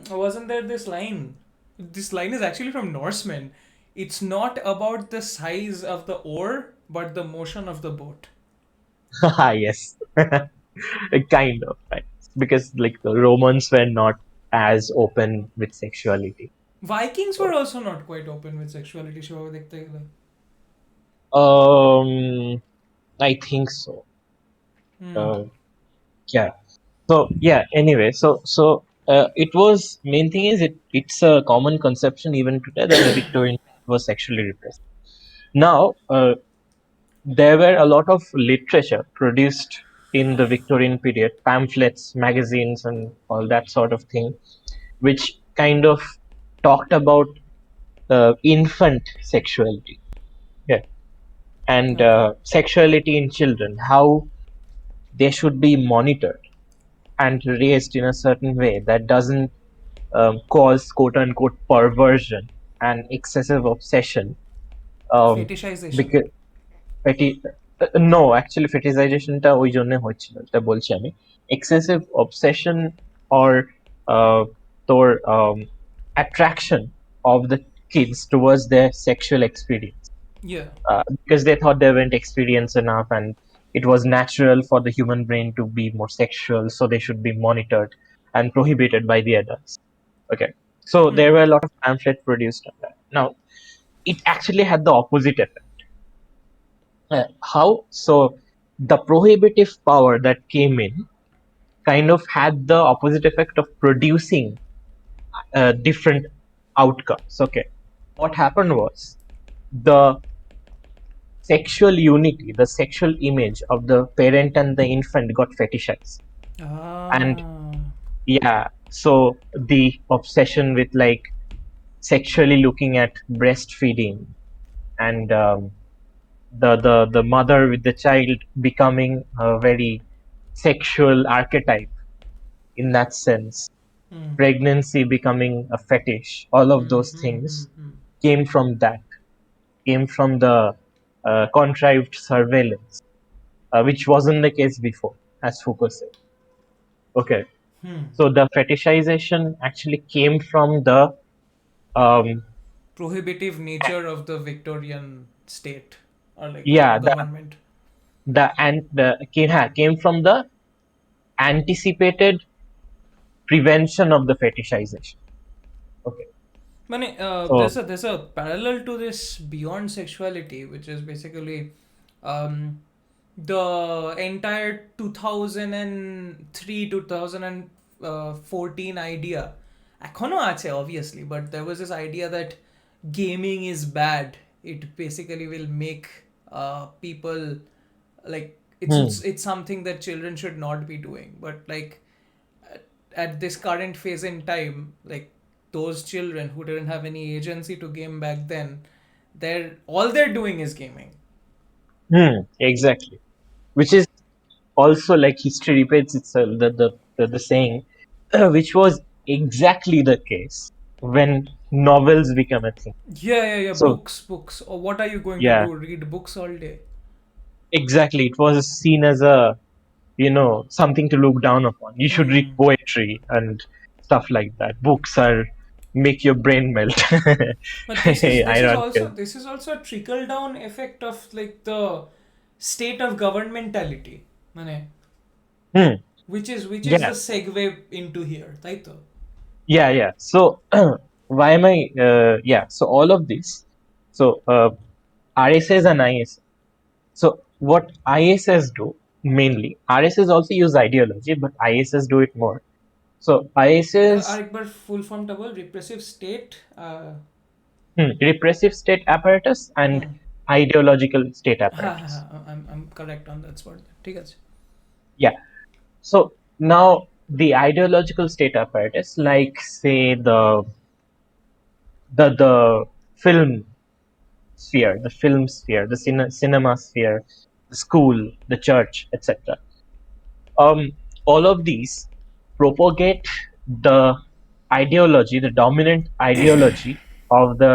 wasn't there this line? This line is actually from Norsemen. It's not about the size of the oar, but the motion of the boat. Yes, kind of, right? Because like the Romans were not as open with sexuality. Vikings were So, also not quite open with sexuality. Shiva, I think so. Uh, yeah. So yeah. Anyway, it was main thing is it's a common conception even today that the Victorian was sexually repressed. Now, there were a lot of literature produced in the Victorian period, pamphlets, magazines, and all that sort of thing, which kind of talked about infant sexuality. Yeah. and Okay. sexuality in children, how they should be monitored and raised in a certain way that doesn't cause quote unquote perversion and excessive obsession. Fetishization. Because no, actually ফেটিসাইজেশনটা ওই জন্য হচ্ছিল, এটা বলছি আমি। Excessive obsession or তোর attraction of the kids towards their sexual experience, Yeah. because they thought they weren't experienced enough and it was natural for the human brain to be more sexual, so they should be monitored and prohibited by the adults. Okay, so there were a lot of pamphlets produced on that. Now it actually had the opposite effect. How? So the prohibitive power that came in kind of had the opposite effect of producing different outcomes. Okay, what happened was the sexual unity, the sexual image of the parent and the infant got fetishized. And Ah. yeah, so the obsession with like sexually looking at breastfeeding and the mother with the child becoming a very sexual archetype in that sense, pregnancy becoming a fetish, all of those things came from that, came from the contrived surveillance, which wasn't the case before, as Foucault said. Okay, so the fetishization actually came from the um, Prohibitive nature of the Victorian state or like yeah, government. came from the anticipated prevention of the fetishization. Okay, so There's a parallel to this beyond sexuality, which is basically the entire 2003 2014 idea. এখনো আছে obviously, but there was this idea that gaming is bad. It basically will make people like it's something that children should not be doing. But like at this current phase in time, like those children who didn't have any agency to game back then, they're doing is gaming. exactly, which is also like history repeats itself. The saying, which was exactly the case when novels become a thing. Yeah. So Books. Or what are you going to yeah, do? Read books all day? exactly, it was seen as a something to look down upon. You should read poetry and stuff like that. Books are make your brain melt. But Ironical. this is also a trickle down effect of like the state of governmentality, মানে, Hmm. which is Yeah, the segue into here, right? yeah. So why am I? Yeah. So all of this. So RSS and ISS. So what ISS do mainly, RSS also use ideology, but ISS do it more. So R ISS, একবার full form টা বল, repressive state. repressive state apparatus and hmm ideological state হ্যাঁ apparatus. I'm correct on that spot. ঠিক আছে. Yeah. So now the ideological state apparatus, like say the film sphere, the cinema sphere, the school, the church, etc. All of these propagate the ideology, the dominant ideology of the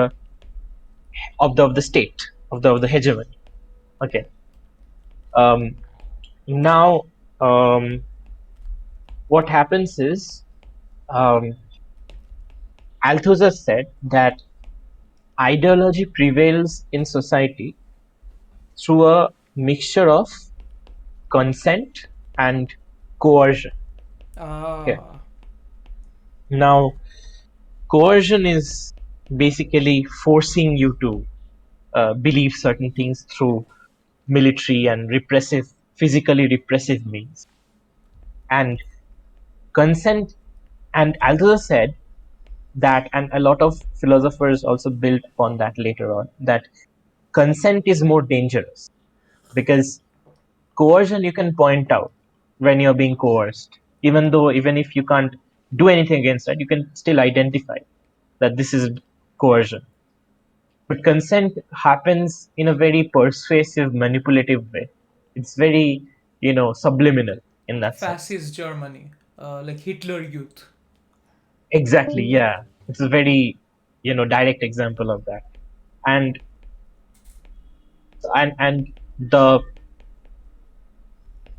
state, of the hegemony. Okay. Now, what happens is, Althusser said that ideology prevails in society through a mixture of consent and coercion. Okay. Ah. Now, coercion is basically forcing you to believe certain things through military and physically repressive means. And consent, and Althusser said that, and a lot of philosophers also built upon that later on, that consent is more dangerous because coercion you can point out when you're being coerced, even if you can't do anything against it, you can still identify that this is coercion. but consent happens in a very persuasive, manipulative way. It's very, subliminal in that sense. Fascist Germany, like Hitler Youth. Exactly, Mm. yeah. It's a very, direct example of that. And and the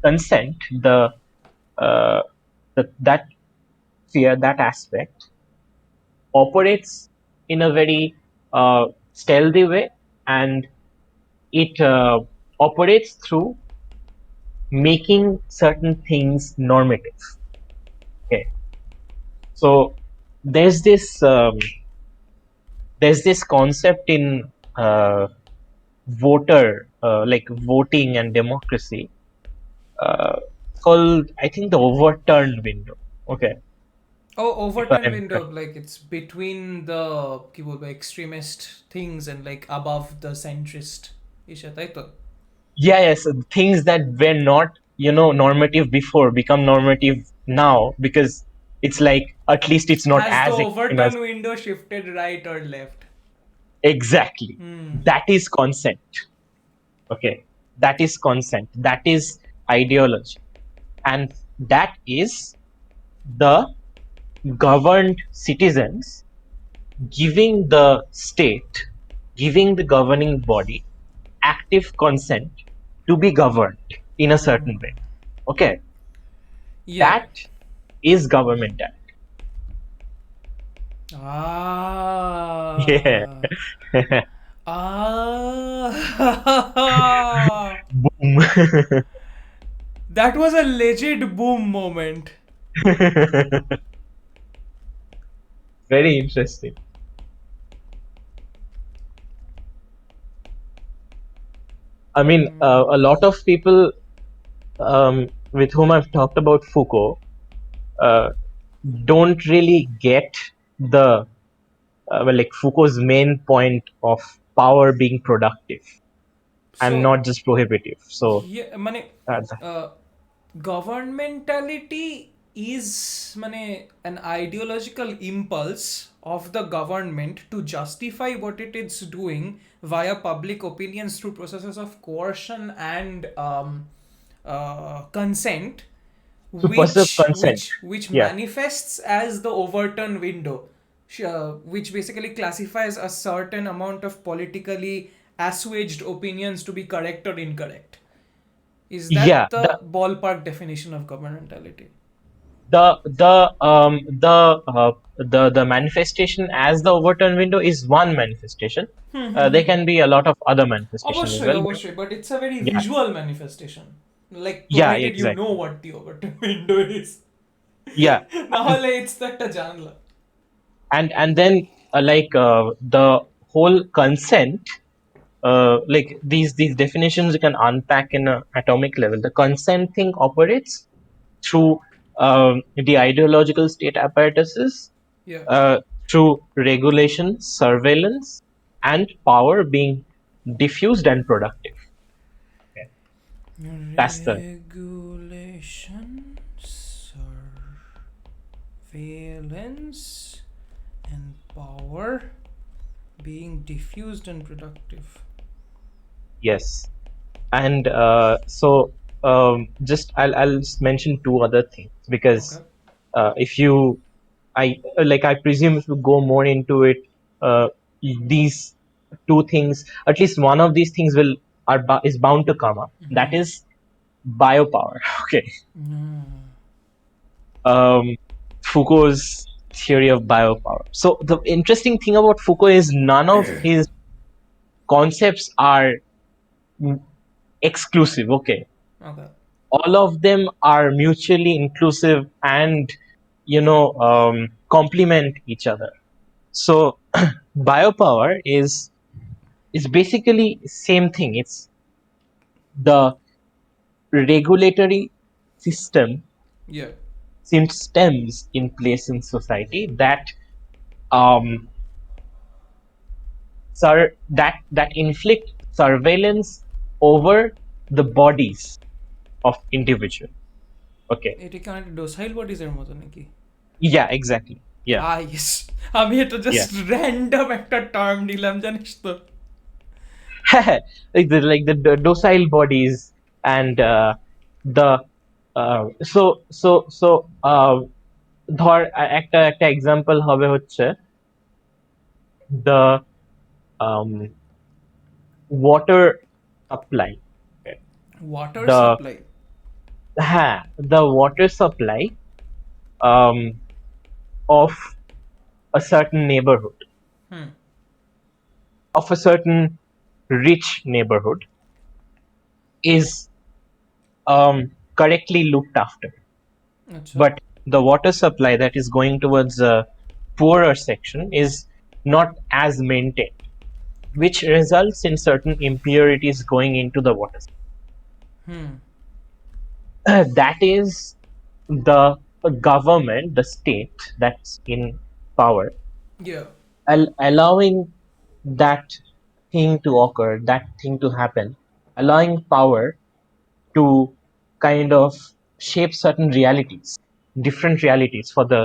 consent, uh, that fear, that aspect operates in a very stealthy way, and it operates through making certain things normative. Okay, so there's this um, there's this concept in like voting and democracy, called, I think, the overturned window. Okay, Oh, if overturn I'm window, like it's between the কি বলবো, extremist things and like above the centrist ইসে, তাই তো? Yeah, yes, things that were not, normative before become normative now, because it's like, at least it's not Has the as extreme as. overturn window shifted right or left? Exactly, Hmm. that is consent. Okay, that is consent, that is ideology, and that is the governed citizens giving the state, giving the governing body active consent to be governed in a certain way. Okay, Yeah. that is government act. Yeah. Ah. Ah. Boom. That was a legit boom moment. Very interesting. I mean, a lot of people, with whom I've talked about Foucault, uh, don't really get the like Foucault's main point of power being productive and So, not just prohibitive. So yeah, মানে uh, governmentality is মানে an ideological impulse of the government to justify what it is doing via public opinions through processes of coercion and consent, to pursue consent. which Yeah, manifests as the overturn window, which basically classifies a certain amount of politically assuaged opinions to be correct or incorrect. Is yeah. that the ballpark definition of governmentality? The manifestation as the overturn window is one manifestation. There can be a lot of other manifestations as অবশ্যই well, but অবশ্যই, but it's a very yeah, visual manifestation. Like yeah, provided you know exactly. what the overturn window is. Yeah, নাহলে it's তো একটা জানলা. and then the whole consent, like these definitions you can unpack in a atomic level. The consent thing operates through the ideological state apparatuses, Yeah. uh, through regulation, surveillance, and power being diffused and productive. Okay. That's the Regulation, surveillance, and power being diffused and productive. yes. And so just I'll just mention two other things, Okay. because if you I presume if you go more into it, these two things, at least one of these things is bound to come up. That is biopower. Okay. Foucault's theory of biopower. So the interesting thing about Foucault is none of his concepts are exclusive. Okay, Okay. all of them are mutually inclusive and complement each other. So biopower is basically same thing. It's the regulatory system, Yeah. systems in place in society that um that inflict surveillance over the bodies of individual. Okay. এটা কি অনেকটা docile bodies এর মতো নাকি? Yeah, exactly. Yeah. Yes, আমি এটা Yeah. Just random একটা term নিলাম জানিস তো। like the docile bodies and the so so ধর একটা একটা এক্সাম্পল হবে হচ্ছে the um, water supply. Water The supply. the water supply um, of a certain neighborhood, hmm of a certain rich neighborhood, is correctly looked after. আচ্ছা But the water supply that is going towards the poorer section is not as maintained, which results in certain impurities going into the water. Hmm That is the government, the state that's in power, yeah allowing that thing to occur, that thing to happen, allowing power to kind of shape certain realities, different realities for the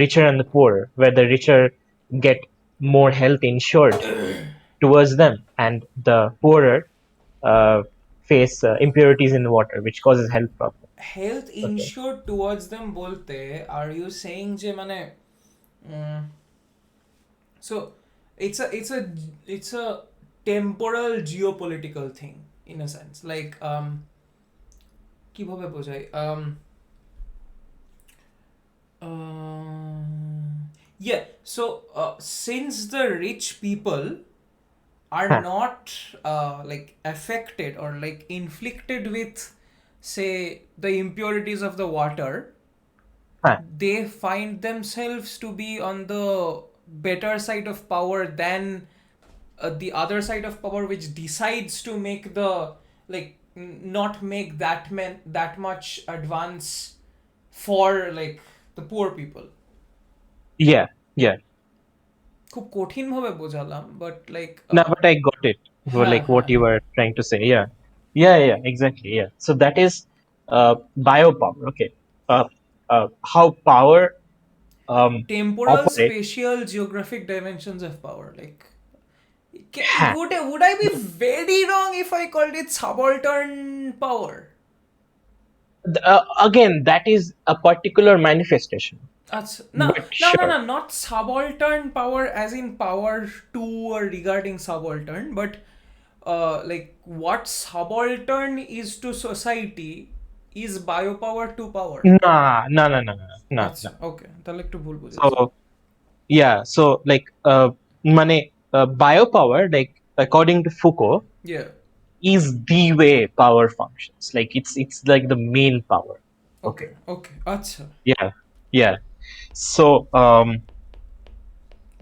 richer and the poorer, where the richer get more health insured towards them, and the poorer face impurities in the water, which causes health problems. Health Okay. Ensure towards them বলতে are you saying যে মানে so it's a temporal geopolitical thing in a sense like কিভাবে বোঝাই yeah so since the rich people are Huh. not like affected or like inflicted with say the impurities of the water, Huh. they find themselves to be on the better side of power than the other side of power which decides to make the like not make that much advance for like the poor people. Yeah, yeah. খুব কঠিন ভাবে বোঝালাম but like No, but I got it. হ্যাঁ Like what হ্যাঁ you were trying to say. Yeah, yeah, yeah. Exactly. Yeah. So that is biopower. Okay. How power temporal operates. spatial geographic dimensions of power like Huh. would I be very wrong if I called it subaltern power? Again, that is a particular manifestation. আচ্ছা না But না না sure. না not subaltern power as in power to or regarding subaltern but like what subaltern is to society is biopower to power. Nah, nah, nah, nah, nah, nah, আচ্ছা nah. ওকে তাহলে একটু ভুল বুঝেছি। So yeah, so like মানে biopower, like according to Foucault, Yeah. is the way power functions. Like it's like the main power. Okay. Okay. আচ্ছা Yeah, yeah. So মানে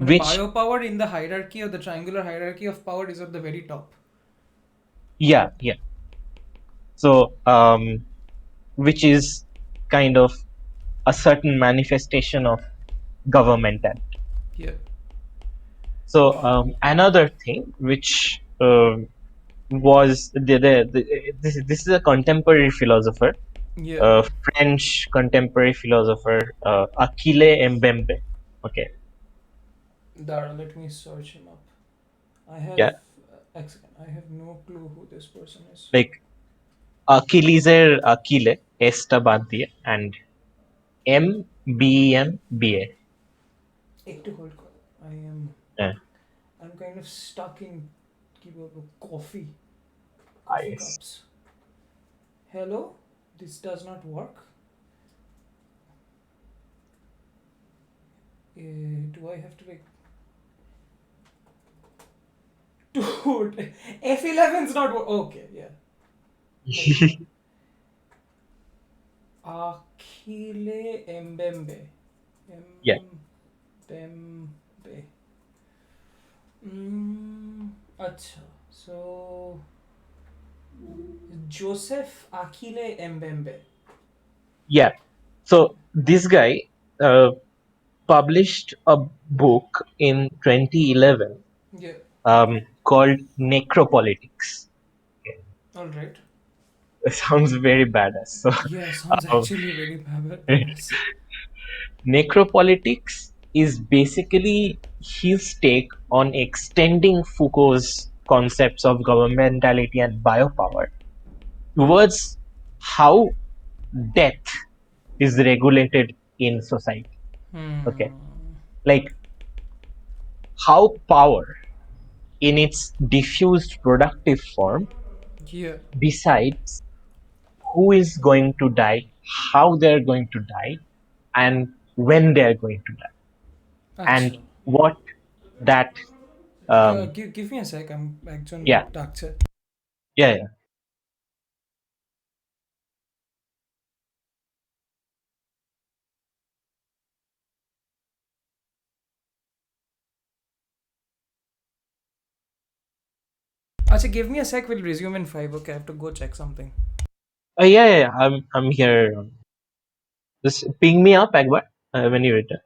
which biopower in the hierarchy of the triangular hierarchy of power is at the very top. yeah, yeah. So which is kind of a certain manifestation of governmentality. Yeah. So another thing which was this is a contemporary philosopher, Yeah. French contemporary philosopher, Achille Mbembe. Okay. Dara, let me search him up. I have Yeah, I have no clue who this person is. like Achillesের Achille S টা বাদ দিয়ে and MBEMBA. একটু hold কর. Yeah. I'm kind of stuck in কি বলবো coffee Yes. cups. Hello? This does not work. Do I have to like dude F11's not okay yeah Achille Mbembe Yeah. Mbembe acha so Joseph Achille Mbembe. Yeah. So this guy published a book in 2011 Yeah. called Necropolitics. All right. It sounds very badass. So Yeah, sounds actually very badass. Necropolitics is basically his take on extending Foucault's concepts of governmentality and biopower towards how death is regulated in society. Okay, Hmm. like how power in its diffused productive form Yeah. decides who is going to die, how they're going to die, and when they're going to die, and Acha. what that Give me a sec. I'm একজন yeah, ডাকছে. yeah. Acha, give me a sec. We'll resume in 5. Okay, I have to go check something. Yeah. I'm here. Just ping me up, Akbar, when you return.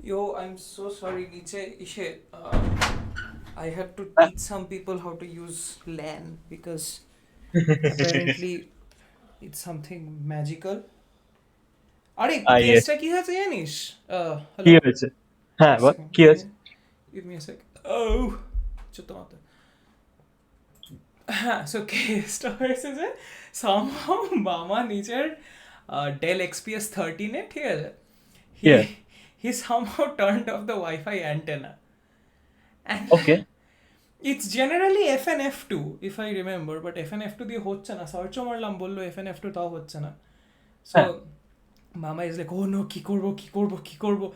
Yo, I'm so sorry, নিচে ইসে I had to Ah, teach some people how to use LAN because apparently it's something magical. আরে yes. কেসটা কি হয়েছে জানিস? কি Hello. হয়েছে? হ্যাঁ, Just a বল second. কি হয়েছে? Give me a sec. Oh, ছোট্ট মাত্র। হ্যাঁ, so কেসটা হয়েছে যে somehow মামা নিজের Dell XPS 13 এ ঠিক আছে he Yeah. he somehow turned off the Wi-Fi antenna and Okay. it's generally FNF2 if I remember but FNF2 দিয়ে হচ্ছে না সার্চও মারলাম বললো FNF2 তাও হচ্ছে না so হ্যাঁ, Mama is like, oh no, কি করবো?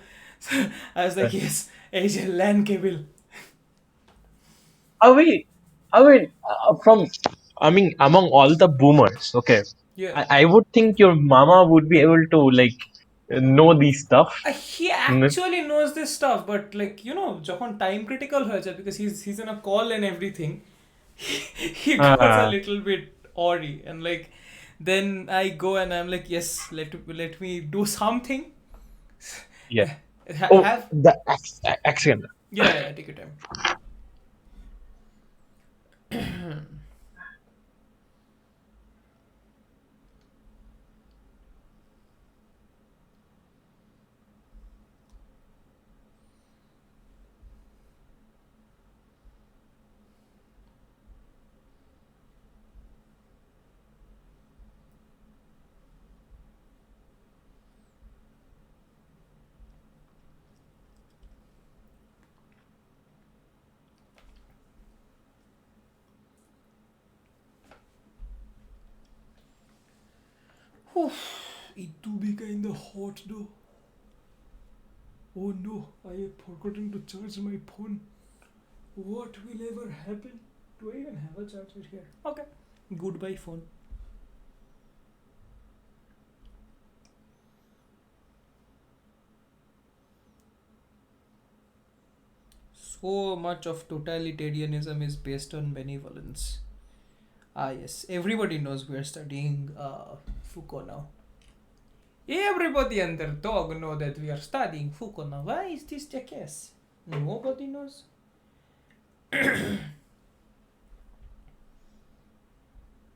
So I was like, হ্যাঁ। yes, এই যে LAN cable. I mean, from among all the boomers, okay, Yeah. I would think your mama would be able to like know these stuff. He actually knows this stuff, but like, you know, যখন time critical হয়ে যায় because he's in a call and everything, he goes a Uh, little bit awry and like, then I go and I'm like, yes, let me do something. yeah. Oh, Have the accent. yeah, take your time. It do be kind of hot though. Oh no, I have forgotten to charge my phone. What will ever happen? Do I even have a charger here? Okay. Goodbye, phone. So much of totalitarianism is based on benevolence. Ah, yes. Everybody knows we are studying Foucault now. Everybody and their dog know that we are studying Foucault now. Why is this the case? Nobody knows.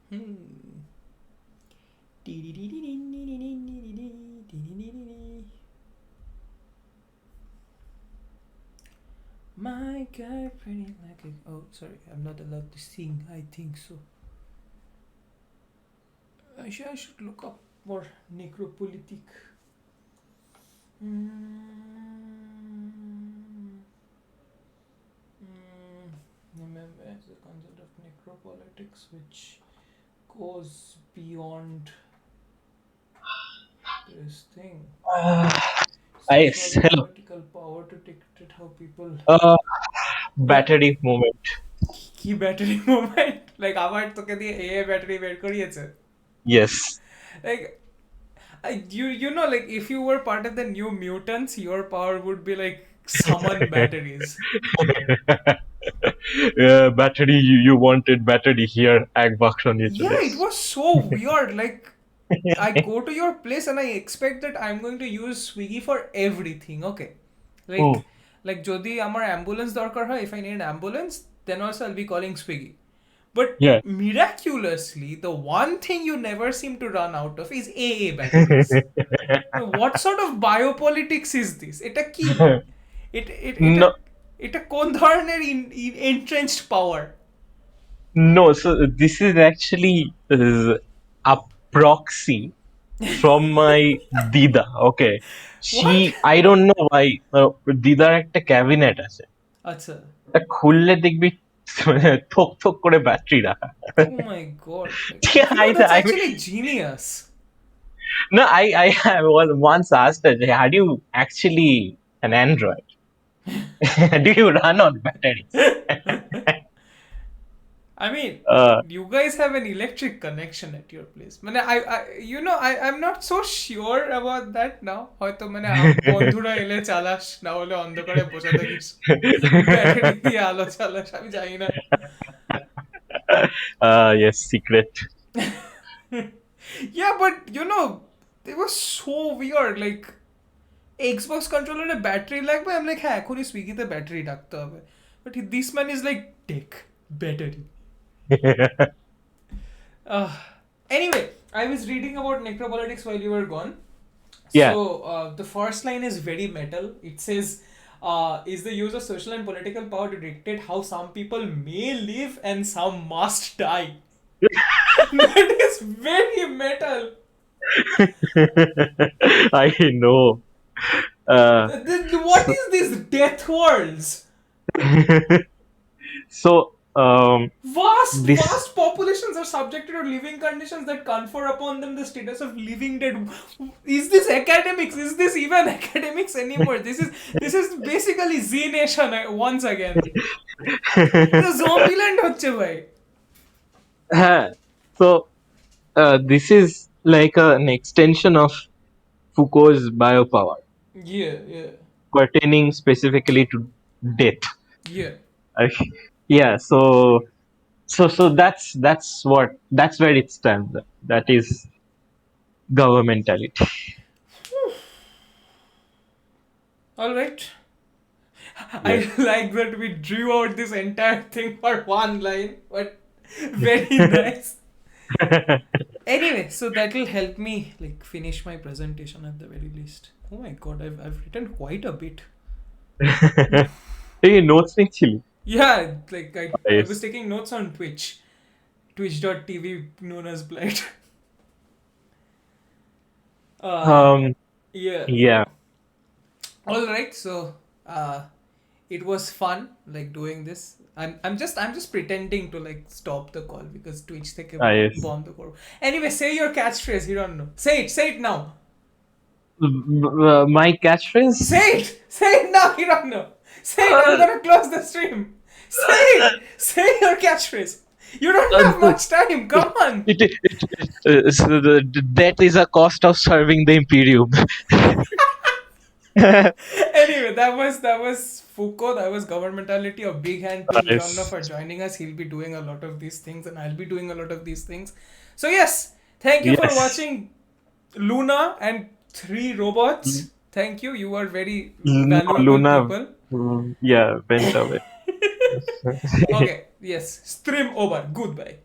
Hmm. My guy pretty like a, oh sorry, I'm not allowed to sing, I think so. I should look up more necropolitic. Remember the concept of necropolitics which goes beyond this thing. Hello. Political power to dictate how people Battery moment. কি battery movement like আবার তোকে দিয়ে এ battery বের করিয়েছে Yes. like you know like if you were part of the New Mutants your power would be like summon batteries. Battery, you wanted battery here. এক বাক্স নিয়ে চলে Yeah, it এসেছি। was so weird. Like, I go to your place and I expect that I'm going to use Swiggy for everything. Okay, like, Oh, যদি আমার ambulance দরকার হয়, if I need an ambulance, then also I'll be calling Swiggy. But yeah. miraculously, the one thing you never seem to run out of is AA batteries. What sort of biopolitics is this? এটা কি? No, এটা কোন ধরনের entrenched power? no. So this is actually a proxy from my Dida. Okay, What? I don't know why. দিদার একটা cabinet আছে। আচ্ছা. তা খুললে দেখবি থোক থোক করে ব্যাটারি রাখা। Oh my god. Yeah, You know, that's I actually genius. no, I once asked her, "Are you actually an Android? Do you run on batteries?" I mean, Uh, you guys have an electric connection at your place. মানে you know, I'm not so sure about that now. হয়তো মানে বন্ধুরা এলে চালাস না হলে অন্ধকারে বসে থাকিস ব্যাটারি দিয়ে আলো চালাস আমি জানি না yes, secret. yeah but you know it was so weird like Xbox controller battery লাগবে, I'm like হ্যাঁ এখনই সুইগিতে ব্যাটারি রাখতে হবে, but this man is like tech battery. uh, anyway, I was reading about necropolitics while you were gone. Yeah. So the first line is very metal. It says, is the use of social and political power to dictate how some people may live and some must die. That is very metal. I know. What So, is this death worlds? so this Vast populations are subjected to living conditions that confer upon them the status of living dead. Is this academics? Is this even academics anymore? This is basically Z Nation once again. The Zombieland হচ্ছে ভাই. so this is like an extension of Foucault's biopower, Yeah. pertaining specifically to death. Yeah. I- yeah, so that's where it stands. That is governmentality. All right. I like that we drew out this entire thing for one line, but very nice. Anyway, so that will help me like finish my presentation at the very least. Oh my god, I've written quite a bit. Hey, notes actually. Yeah, like I Yes. was taking notes on twitch.tv known as Blight. Yeah. Yeah. All right, so it was fun like doing this. I'm just pretending to like stop the call because Twitch থেকে Yes. bomb the call. Anyway, say your catchphrase. You don't know. Say it now. My catchphrase. Say it now. You don't know. Say it. I'm gonna close the stream. Say it. Say your catchphrase. You don't have much time. Come on. That is a cost of serving the Imperium. Anyway, that was Foucault. That was governmentality. A big hand to Yes. Jonna for joining us. He'll be doing a lot of these things, and I'll be doing a lot of these things. So yes, thank you for Yes. watching Luna and 3 robots. Thank you. You are very No, valuable Luna. people. Yeah, went away. Okay. Yes. Stream over. Goodbye.